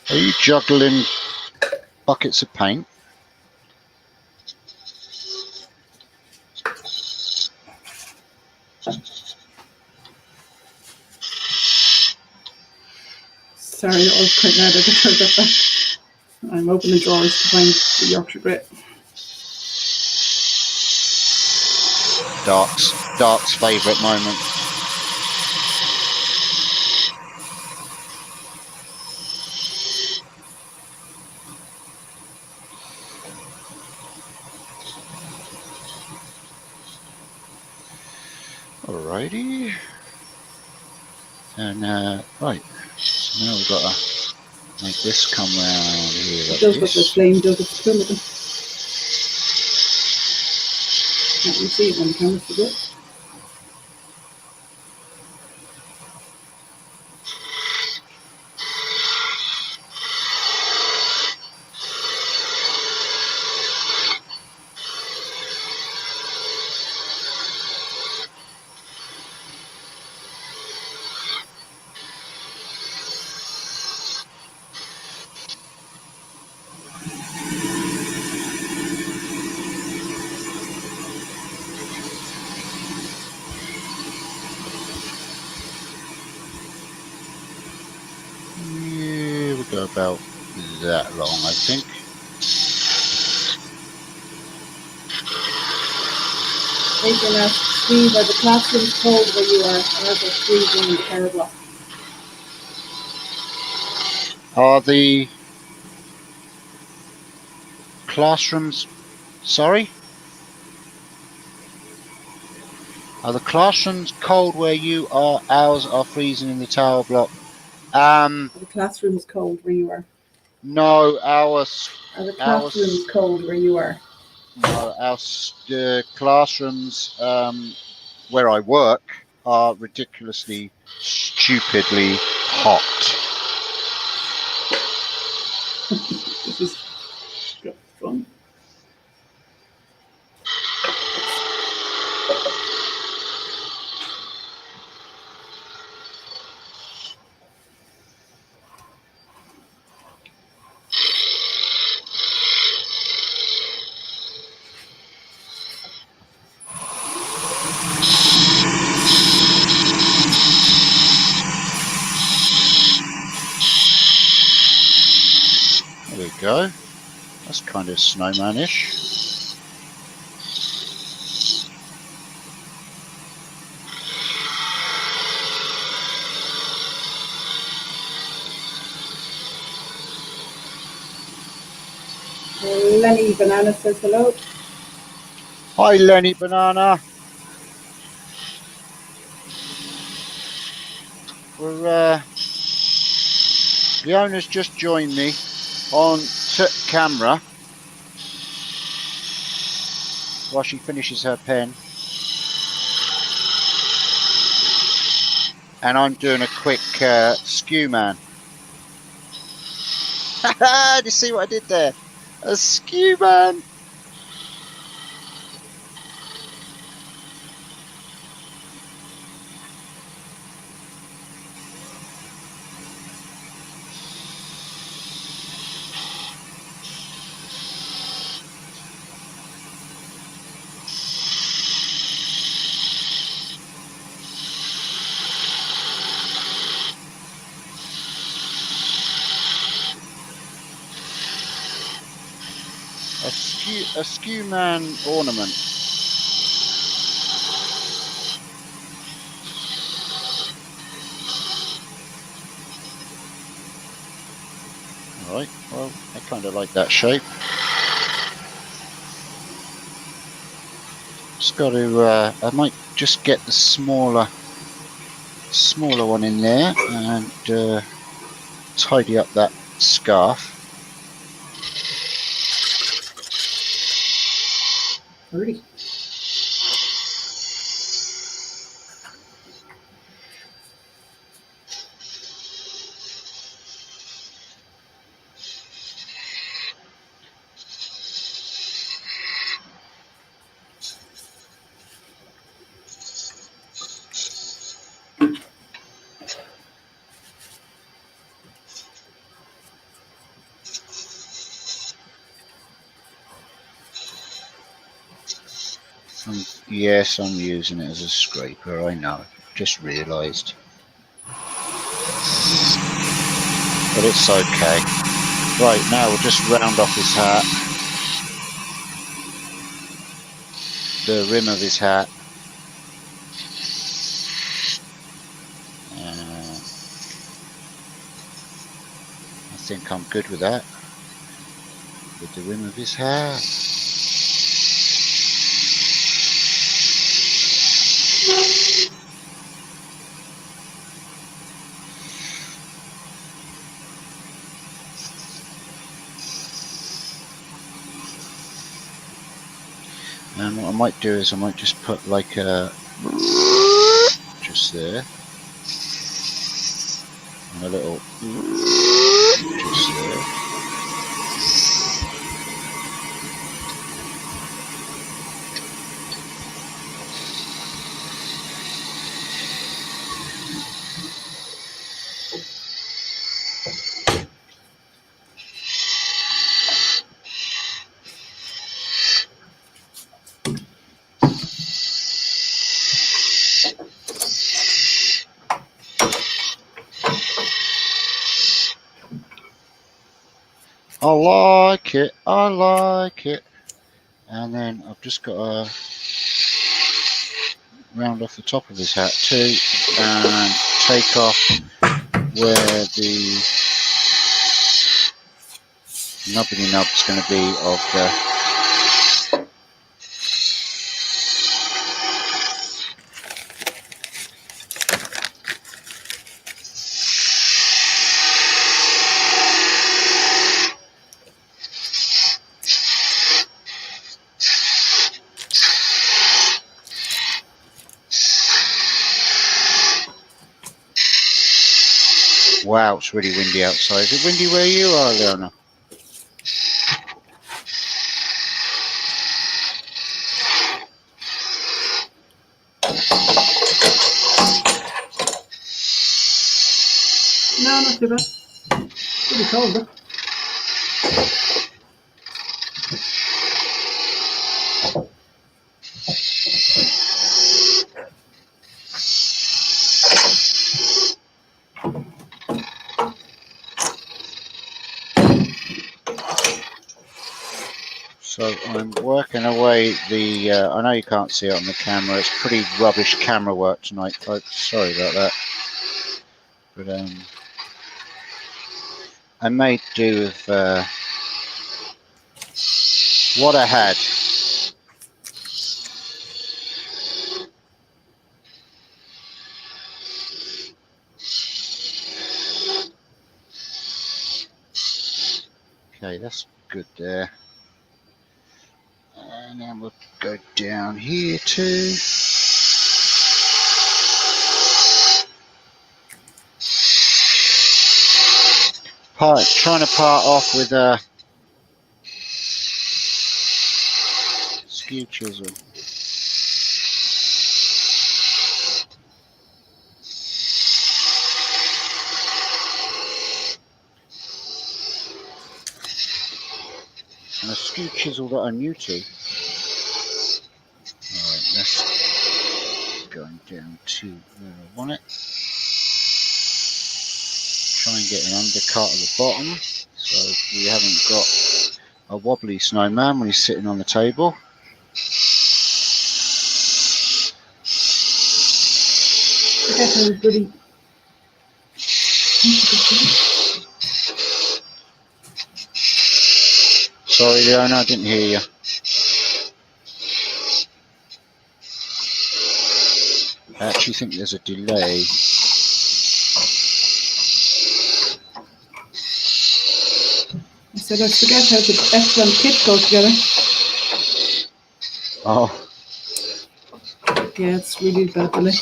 Are you juggling buckets of paint? Sorry, that was quite loud. I just heard that back. I'm opening drawers to find the Yorkshire Grit. Dark's favourite moment. Alrighty. And right, so now we've got to make this come round here like It does look this. like flame, does it? Film it. Can't you see it on the camera for good? Yeah, we'll go about that long, I think. Nathan asked Steve, are the classrooms cold where you are? Ours are freezing in the power block. Are the classrooms, sorry? Are the classrooms cold where you are? Ours are freezing in the tower block. Are the classrooms cold where you are? No, ours. Are the classrooms cold where you are? No, our classrooms where I work are ridiculously, stupidly hot. This is fun. go. That's kind of snowman-ish. Lenny Banana says hello. Hi, Lenny Banana. We're the owner's just joined me on camera while she finishes her pen, and I'm doing a quick skew man. Did you see what I did there? A skew man. A skew man ornament. Alright, well, I kind of like that shape. Just got to, I might just get the smaller one in there and tidy up that scarf. Pretty. Yes, I'm using it as a scraper, I know. Just realised. But it's okay. Right, now we'll just round off his hat. The rim of his hat. I think I'm good with that. With the rim of his hat. And what I might do is I might just put like a just there, and a little just there. I like it. And then I've just got to round off the top of his hat too, and take off where the nubbly nub's going to be of the Wow, it's really windy outside. Is it windy where you are, Leona? No, not too bad. Pretty cold though. So I'm working away the, I know you can't see it on the camera, it's pretty rubbish camera work tonight, folks, sorry about that. But I made do with what I had. Okay, that's good there. And then we'll go down here too. Trying to part off with a skew chisel. And a skew chisel that I'm new to. Alright, that's going down to where I want it. Try and get an undercut at the bottom so we haven't got a wobbly snowman when he's sitting on the table. Sorry, Leona, I didn't hear you. I actually think there's a delay. I said I forget how the F and kit go together. Oh. Yeah, it's really bad delay.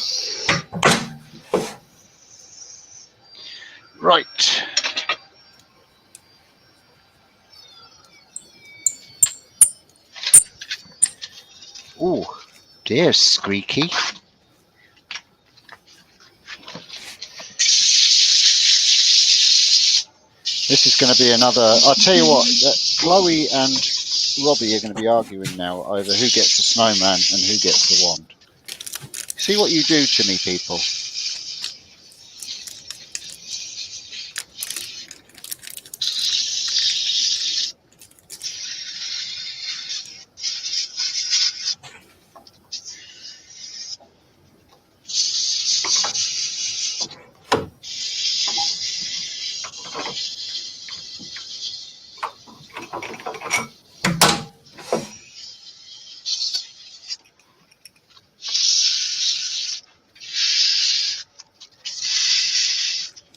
Right. Oh, there's squeaky. This is going to be another, I'll tell you what, Chloe and Robbie are going to be arguing now over who gets the snowman and who gets the wand. See what you do to me, people.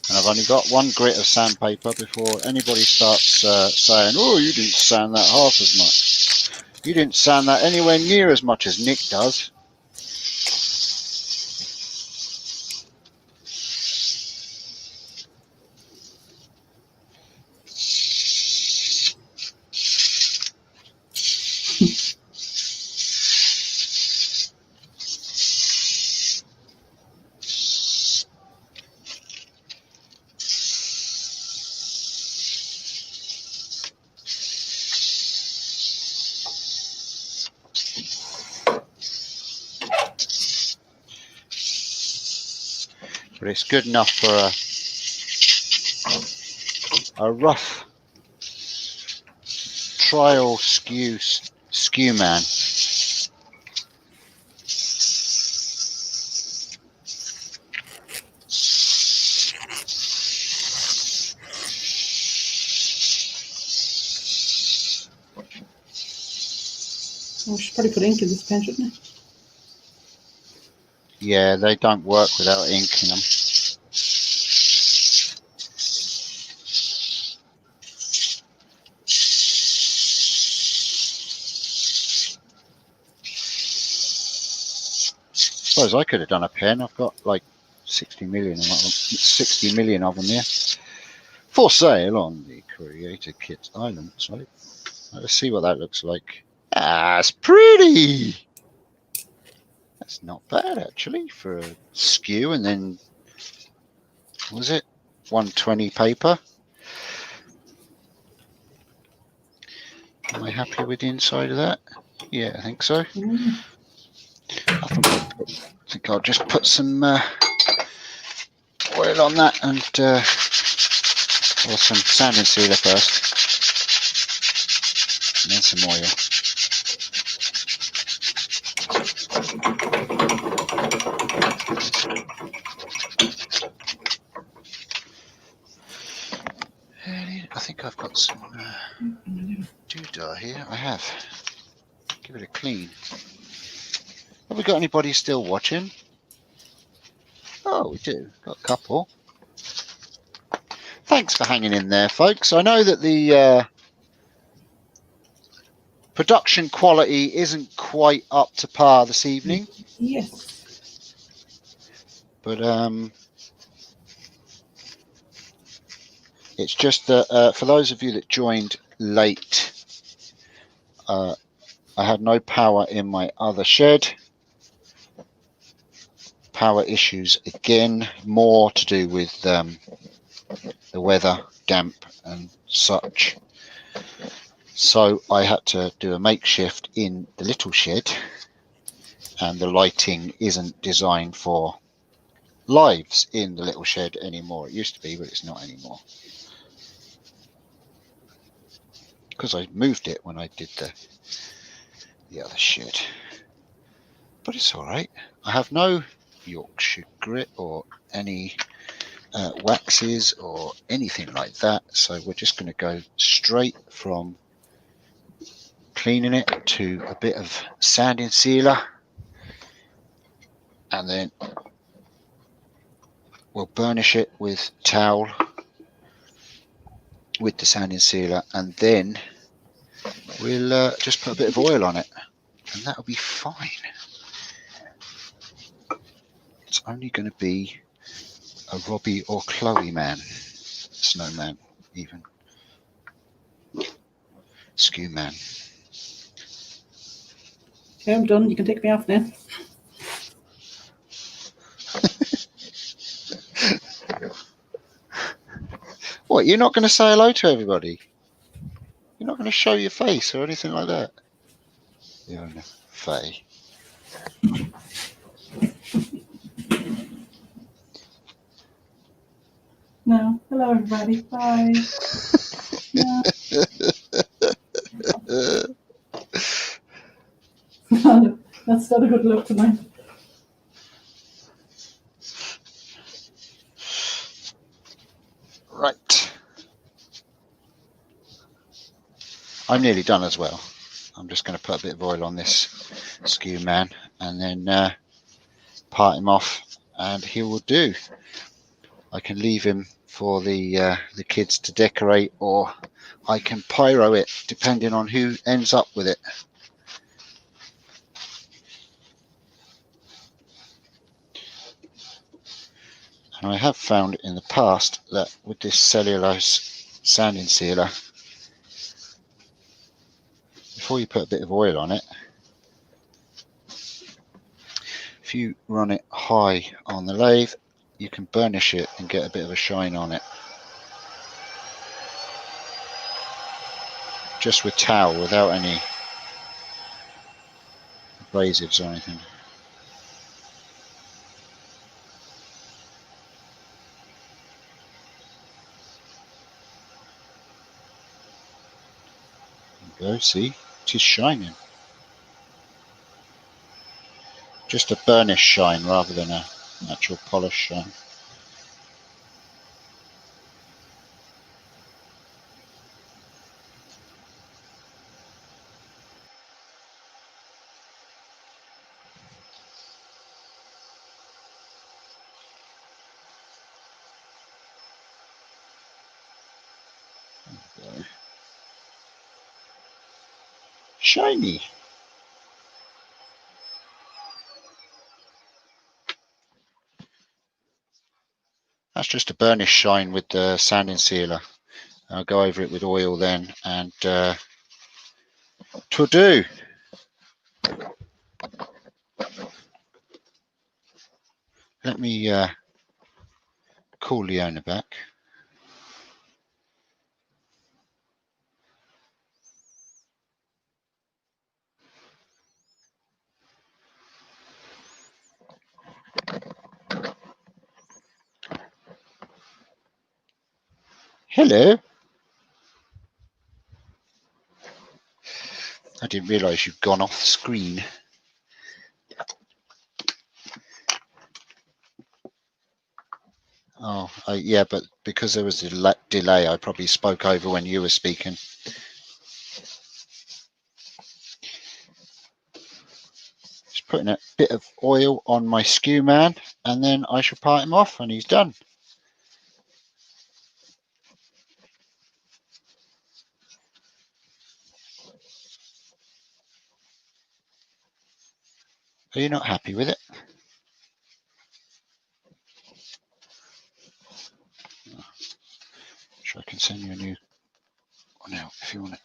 And I've only got one grit of sandpaper before anybody starts saying, oh, you didn't sand that half as much. You didn't sand that anywhere near as much as Nick does. But it's good enough for a rough trial skew man. Oh, we should probably put ink in this pen, shouldn't I? Yeah, they don't work without ink in them. Suppose I could have done a pen. I've got like 60 million of them here for sale on the Creator Kit Island site. Let's see what that looks like. Ah, it's pretty. That's not bad actually for a skew, and then what was it 120 paper. Am I happy with the inside of that? Yeah, I think so. I think I'll just put some oil on that and or some sanding sealer first. and some oil. I think I've got some doodah here. I have. Give it a clean. Have we got anybody still watching? Oh, we do. Got a couple. Thanks for hanging in there, folks. I know that the production quality isn't quite up to par this evening. Yes. But it's just that for those of you that joined late, I had no power in my other shed. Power issues again, more to do with the weather, damp and such. So I had to do a makeshift in the little shed, and the lighting isn't designed for lives in the little shed anymore. It used to be, but it's not anymore, because I moved it when I did the other shed. But it's all right. I have no Yorkshire grit or any waxes or anything like that, so we're just going to go straight from cleaning it to a bit of sanding sealer, and then we'll burnish it with towel with the sanding sealer, and then we'll just put a bit of oil on it, and that'll be fine. It's only going to be a Robbie or Chloe man, snowman, even skew man. Okay, I'm done. You can take me off now. What, you're not going to say hello to everybody? You're not going to show your face or anything like that? You're in a Faye. No. Hello, everybody. Bye. No. That's not a good look tonight. Right. I'm nearly done as well. I'm just going to put a bit of oil on this skew man, and then part him off, and he will do. I can leave him for the kids to decorate, or I can pyro it, depending on who ends up with it. And I have found in the past that with this cellulose sanding sealer, before you put a bit of oil on it, if you run it high on the lathe, you can burnish it and get a bit of a shine on it. Just with towel, without any abrasives or anything. There you go, see, it is shining. Just a burnish shine rather than an actual polish shine. There. Shiny. That's just a burnish shine with the sanding sealer. I'll go over it with oil then, and twill do. Let me call Leona back. Hello. I didn't realise you'd gone off screen. Oh, yeah, but because there was a delay, I probably spoke over when you were speaking. Just putting a bit of oil on my skew man, and then I shall part him off, and he's done. Are you not happy with it? Sure, I can send you a new one out if you want it.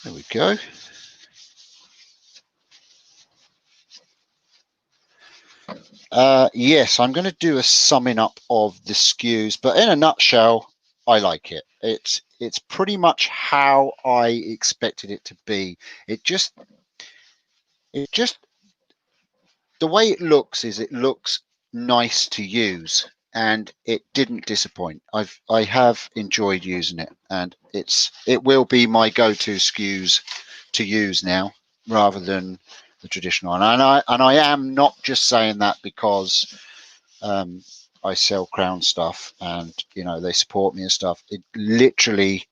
There we go. Yes, I'm going to do a summing up of the skews, but in a nutshell, I like it. It's pretty much how I expected it to be. It just the way it looks is it looks nice to use, and it didn't disappoint. I have enjoyed using it, and it will be my go-to skews to use now rather than the traditional one. And I am not just saying that because I sell Crown stuff and they support me and stuff. It literally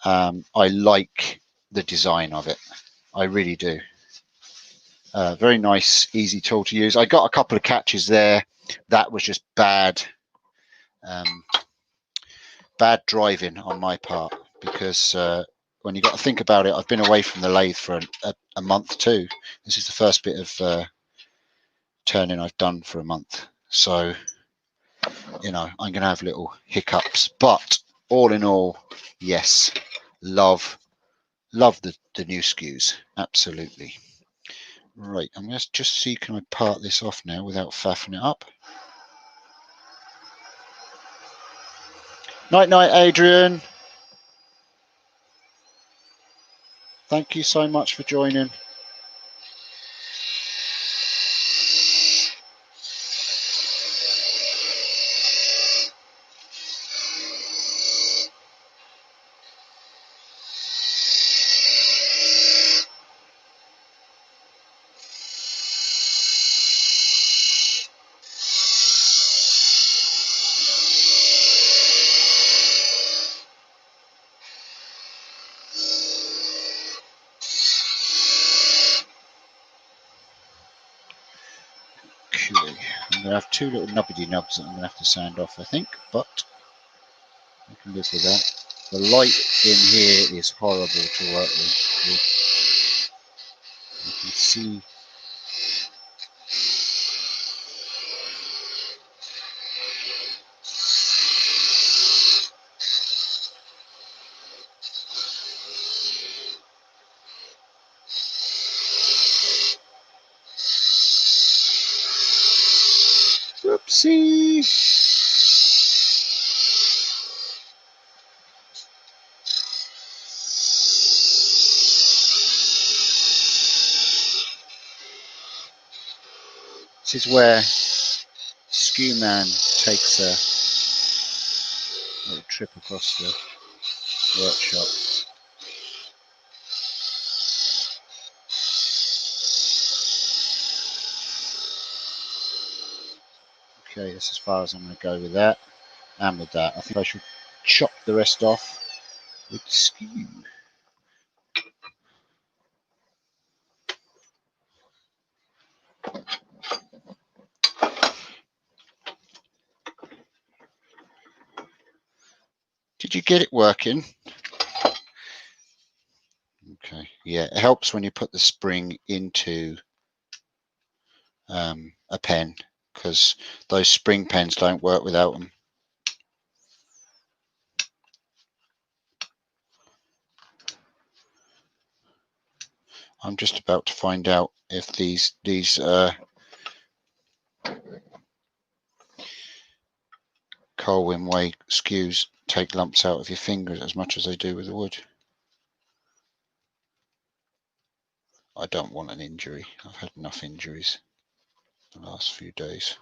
I like the design of it. I really do. Very nice, easy tool to use. I got a couple of catches there. That was just bad driving on my part, because when you got to think about it, I've been away from the lathe for a month too. This is the first bit of turning I've done for a month. So, I'm going to have little hiccups. But all in all, yes, love the new skews. Absolutely. Right, I'm going to just see, can I part this off now without faffing it up? Night, night, Adrian. Thank you so much for joining. I'm going to have two little nubbity nubs that I'm going to have to sand off, I think, but I can live with that. The light in here is horrible to work with. You can see whoopsie. This is where Skew Man takes a little trip across the workshop. Okay, that's as far as I'm going to go with that. And with that, I think I should chop the rest off with the skew. Did you get it working? Okay, yeah, it helps when you put the spring into a pen, because those spring pens don't work without them. I'm just about to find out if these Colwin Way skews take lumps out of your fingers as much as they do with the wood. I don't want an injury. I've had enough injuries the last few days.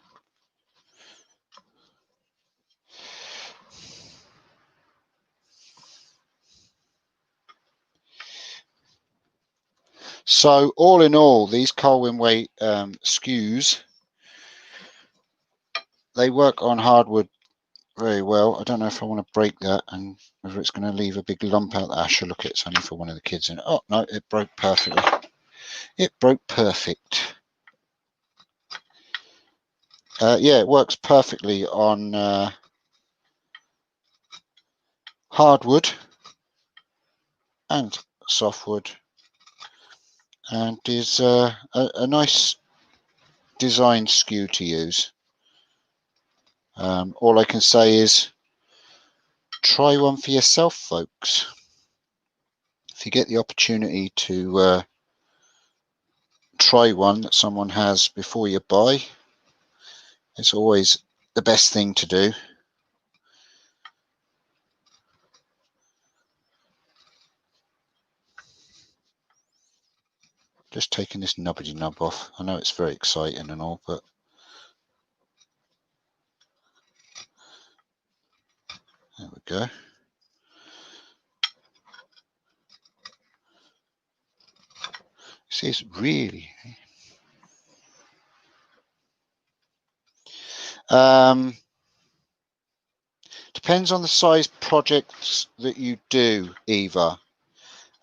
So all in all, these Colwin Way skews, they work on hardwood very well. I don't know if I want to break that and whether it's going to leave a big lump out. I should look, it's only for one of the kids. And oh no, it broke perfectly. It broke perfect. Yeah, it works perfectly on hardwood and softwood, and is a nice design skew to use. All I can say is try one for yourself, folks. If you get the opportunity to try one that someone has before you buy, it's always the best thing to do. Just taking this nubbity nub off. I know it's very exciting and all, but there we go. See, it's really depends on the size projects that you do, Eva.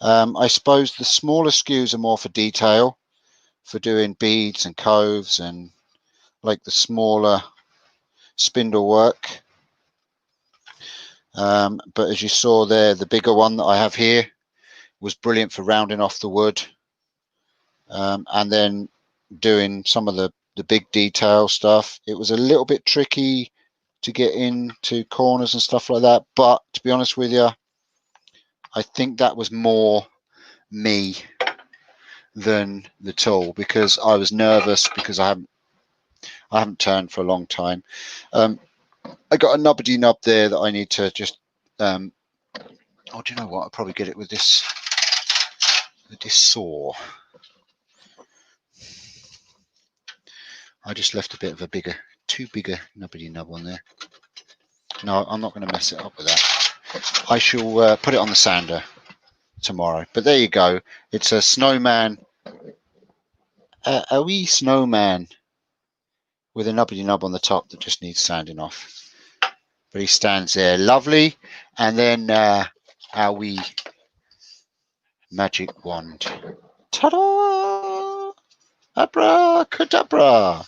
I suppose the smaller skews are more for detail, for doing beads and coves and like the smaller spindle work. But as you saw there, the bigger one that I have here was brilliant for rounding off the wood, and then doing some of the big detail stuff. It was a little bit tricky to get into corners and stuff like that, but to be honest with you, I think that was more me than the tool, because I was nervous because I haven't turned for a long time. I got a nubbity nub there that I need to just oh, do you know what, I'll probably get it with this saw. I just left a bit of a too bigger nubbity nub on there. No, I'm not going to mess it up with that. I shall put it on the sander tomorrow. But there you go. It's a snowman, a wee snowman with a nubbity nub on the top that just needs sanding off. But he stands there lovely. And then our wee magic wand. Ta-da! Abracadabra!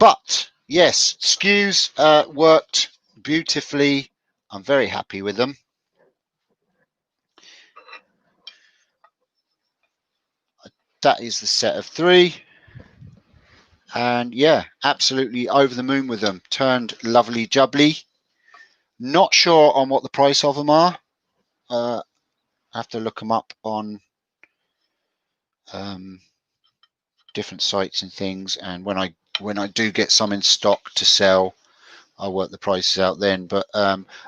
But yes, skews worked beautifully. I'm very happy with them. That is the set of 3. And yeah, absolutely over the moon with them. Turned lovely jubbly. Not sure on what the price of them are. I have to look them up on different sites and things. And when I do get some in stock to sell, I'll work the prices out then. But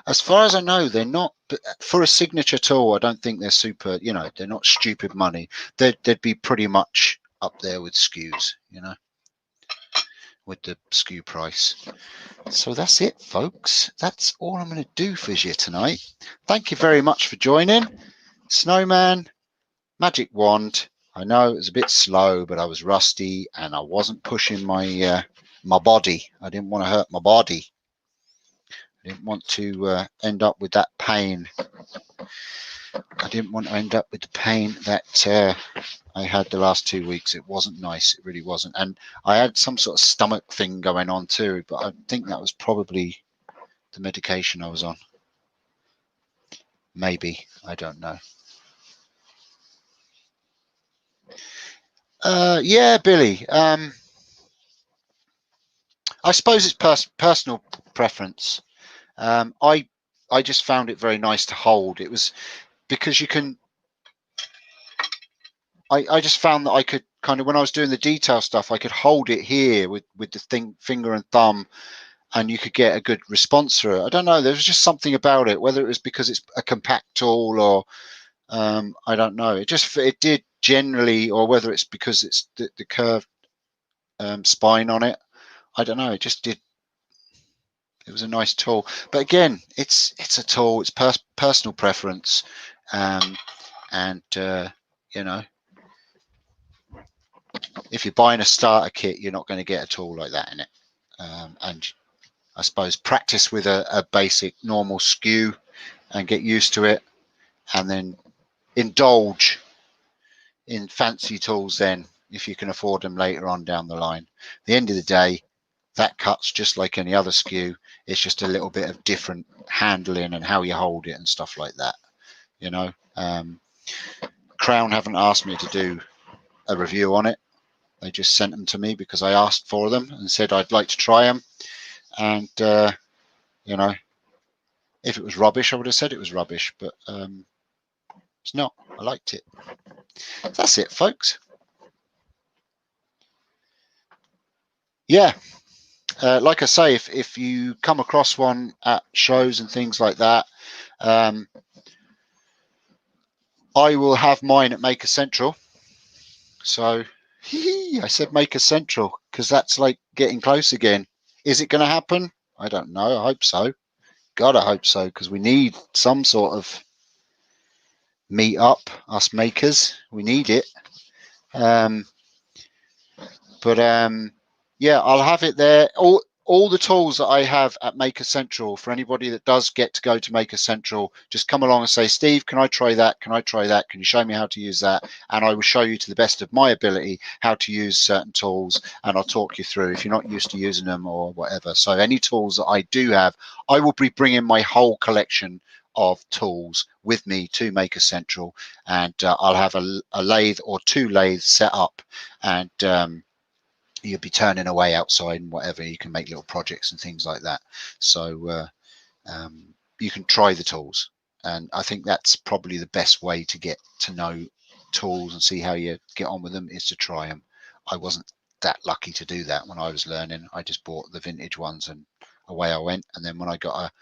as far as I know, they're not, for a signature tool, I don't think they're super, you know, they're not stupid money. They'd be pretty much up there with skews, you know, with the skew price. So that's it, folks. That's all I'm going to do for you tonight. Thank you very much for joining. Snowman, magic wand. I know it was a bit slow, but I was rusty and I wasn't pushing my my body. I didn't want to hurt my body. I didn't want to end up with that pain. I didn't want to end up with the pain that I had the last 2 weeks. It wasn't nice. It really wasn't. And I had some sort of stomach thing going on too, but I think that was probably the medication I was on. Maybe. I don't know. Yeah, Billy. I suppose it's personal preference. I just found it very nice to hold. It was because you can. I just found that I could kind of, when I was doing the detail stuff, I could hold it here with the finger and thumb, and you could get a good response through it. I don't know. There was just something about it, whether it was because it's a compact tool or I don't know. It did generally, or whether it's because it's the curved spine on it. I don't know. It just did. It was a nice tool, but again, it's a tool. It's personal preference, and you know, if you're buying a starter kit, you're not going to get a tool like that in it. And I suppose practice with a basic normal skew and get used to it, and then indulge in fancy tools then if you can afford them later on down the line. At the end of the day, that cuts just like any other skew. It's just a little bit of different handling and how you hold it and stuff like that, you know. Crown haven't asked me to do a review on it. They just sent them to me because I asked for them and said I'd like to try them. And you know, if it was rubbish, I would have said it was rubbish, but it's not. I liked it. That's it, folks. Yeah, like I say, if you come across one at shows and things like that, I will have mine at Maker Central. So I said Maker Central because that's like getting close again. Is it going to happen? I don't know. I hope so. Gotta hope so, because we need some sort of meet up, us makers. We need it. Yeah, I'll have it there. All the tools that I have at Maker Central, for anybody that does get to go to Maker Central, just come along and say, Steve, can I try that? Can I try that? Can you show me how to use that? And I will show you to the best of my ability how to use certain tools, and I'll talk you through if you're not used to using them or whatever. So any tools that I do have, I will be bringing my whole collection of tools with me to Maker Central, and I'll have a lathe or two lathes set up, and you'll be turning away outside and whatever. You can make little projects and things like that. So you can try the tools, and I think that's probably the best way to get to know tools and see how you get on with them, is to try them. I wasn't that lucky to do that when I was learning. I just bought the vintage ones and away I went. And then when I got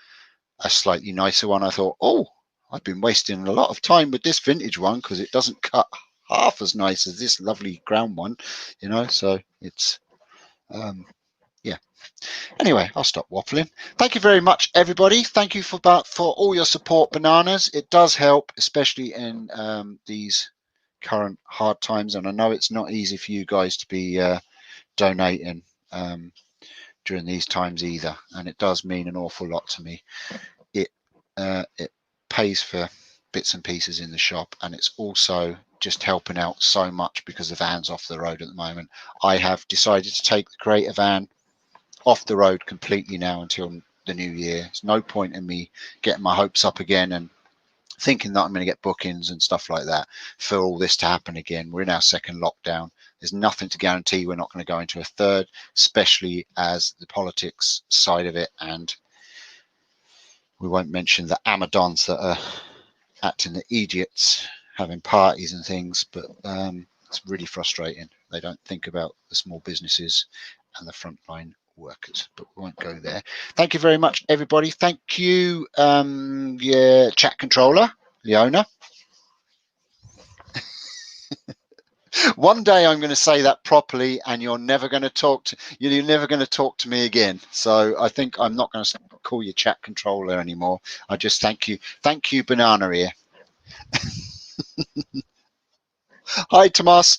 a slightly nicer one, I thought, oh, I've been wasting a lot of time with this vintage one because it doesn't cut half as nice as this lovely ground one, you know. So it's yeah. Anyway, I'll stop waffling. Thank you very much, everybody. Thank you for all your support, bananas. It does help, especially in these current hard times, and I know it's not easy for you guys to be donating during these times either, and it does mean an awful lot to me. It pays for bits and pieces in the shop, and it's also just helping out so much because the van's off the road at the moment. I have decided to take the creator van off the road completely now until the new year. There's no point in me getting my hopes up again and thinking that I'm going to get bookings and stuff like that for all this to happen again. We're in our second lockdown. There's nothing to guarantee we're not going to go into a third, especially as the politics side of it, and we won't mention the Amadons that are acting the idiots, having parties and things, but it's really frustrating. They don't think about the small businesses and the frontline workers, but we won't go there. Thank you very much, everybody. Thank you, yeah, chat controller, Leona. One day I'm going to say that properly, and you're never going to talk to me again. So I think I'm not going to call you chat controller anymore. I just thank you, banana ear. Hi, Tomas.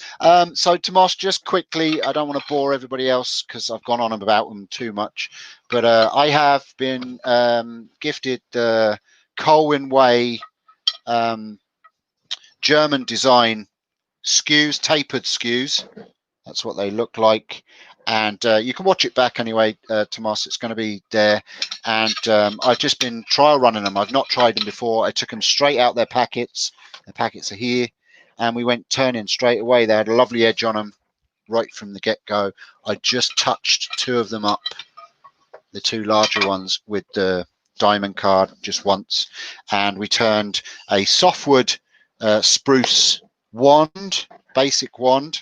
So Tomas, just quickly, I don't want to bore everybody else because I've gone on about them too much, but I have been gifted the Colwin Way German design skews, tapered skews. That's what they look like, and you can watch it back anyway, Tomas. It's going to be there, and I've just been trial running them. I've not tried them before. I took them straight out their packets. The packets are here, and we went turning straight away. They had a lovely edge on them right from the get-go. I just touched two of them up, the two larger ones, with the diamond card just once, and we turned a softwood spruce wand, basic wand,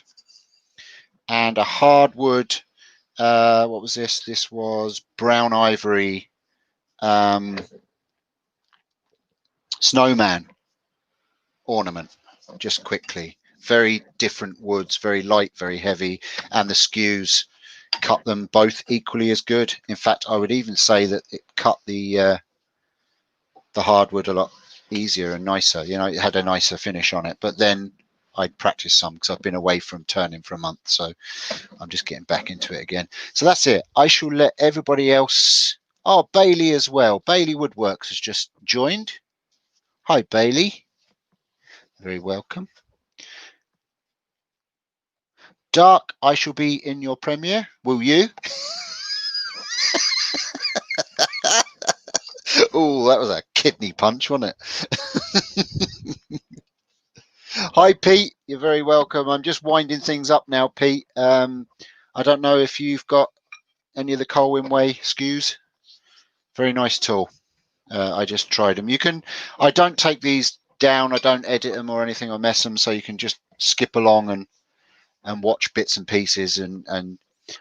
and a hardwood, what was this? This was brown ivory snowman ornament, just quickly. Very different woods, very light, very heavy, and the skews cut them both equally as good. In fact, I would even say that it cut the hardwood a lot easier and nicer. You know, it had a nicer finish on it, but then I'd practice some because I've been away from turning for a month, so I'm just getting back into it again. So that's it. I shall let everybody else. Oh, Bailey as well. Bailey Woodworks has just joined. Hi, Bailey. Very welcome. Dark, I shall be in your premiere. Will you? Oh, that was a kidney punch, wasn't it? Hi, Pete. You're very welcome. I'm just winding things up now, Pete. I don't know if you've got any of the Colwin Way skews. Very nice tool. I just tried them. You can. I don't take these down. I don't edit them or anything or mess them, so you can just skip along and watch bits and pieces and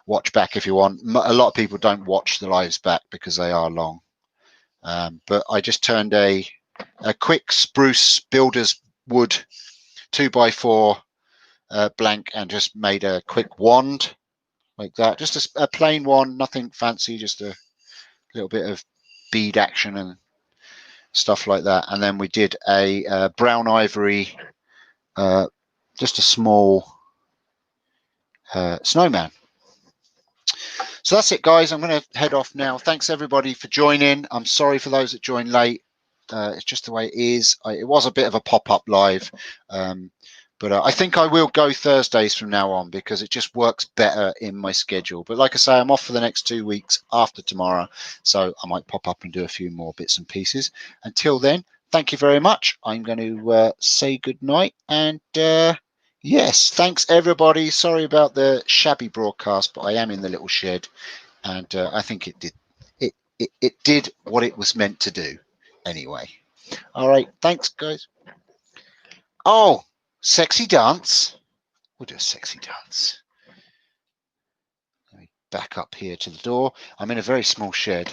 watch back if you want. A lot of people don't watch the lives back because they are long. But I just turned a quick spruce builder's wood 2x4 blank and just made a quick wand like that. Just a plain wand, nothing fancy, just a little bit of bead action and stuff like that. And then we did a brown ivory, just a small snowman. So that's it, guys. I'm going to head off now. Thanks everybody for joining. I'm sorry for those that joined late. It's just the way it is. It was a bit of a pop-up live, but I think I will go Thursdays from now on because it just works better in my schedule. But like I say, I'm off for the next 2 weeks after tomorrow, so I might pop up and do a few more bits and pieces. Until then, thank you very much. I'm going to say good night, and yes, thanks everybody. Sorry about the shabby broadcast, but I am in the little shed, and I think it did what it was meant to do. Anyway, all right, thanks, guys. Oh, sexy dance. We'll do a sexy dance. Let me back up here to the door. I'm in a very small shed.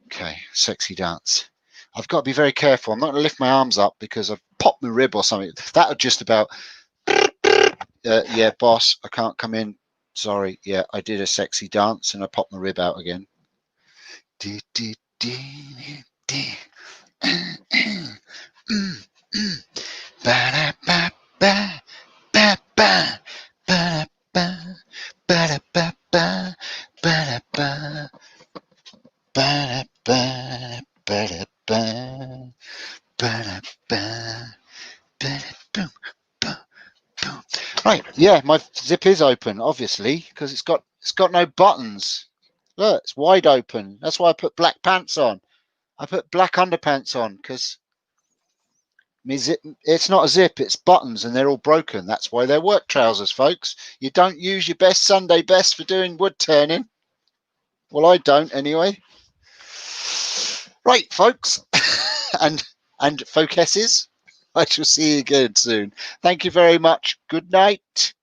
Okay, sexy dance. I've got to be very careful. I'm not going to lift my arms up because I've popped my rib or something. That would just about... yeah, boss, I can't come in. Sorry. Yeah, I did a sexy dance and I popped my rib out again. Right, yeah, my zip is open, obviously, because it's got no buttons. Look, it's wide open. That's why I put black pants on. I put black underpants on because it's not a zip, it's buttons, and they're all broken. That's why they're work trousers, folks. You don't use your best Sunday best for doing wood turning. Well, I don't anyway. Right, folks, and focuses. I shall see you again soon. Thank you very much. Good night.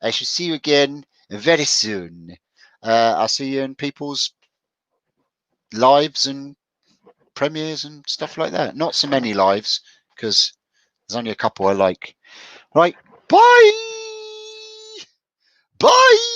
I shall see you again very soon. I'll see you in people's lives and premieres and stuff like that. Not so many lives because there's only a couple I like. Right. Bye. Bye.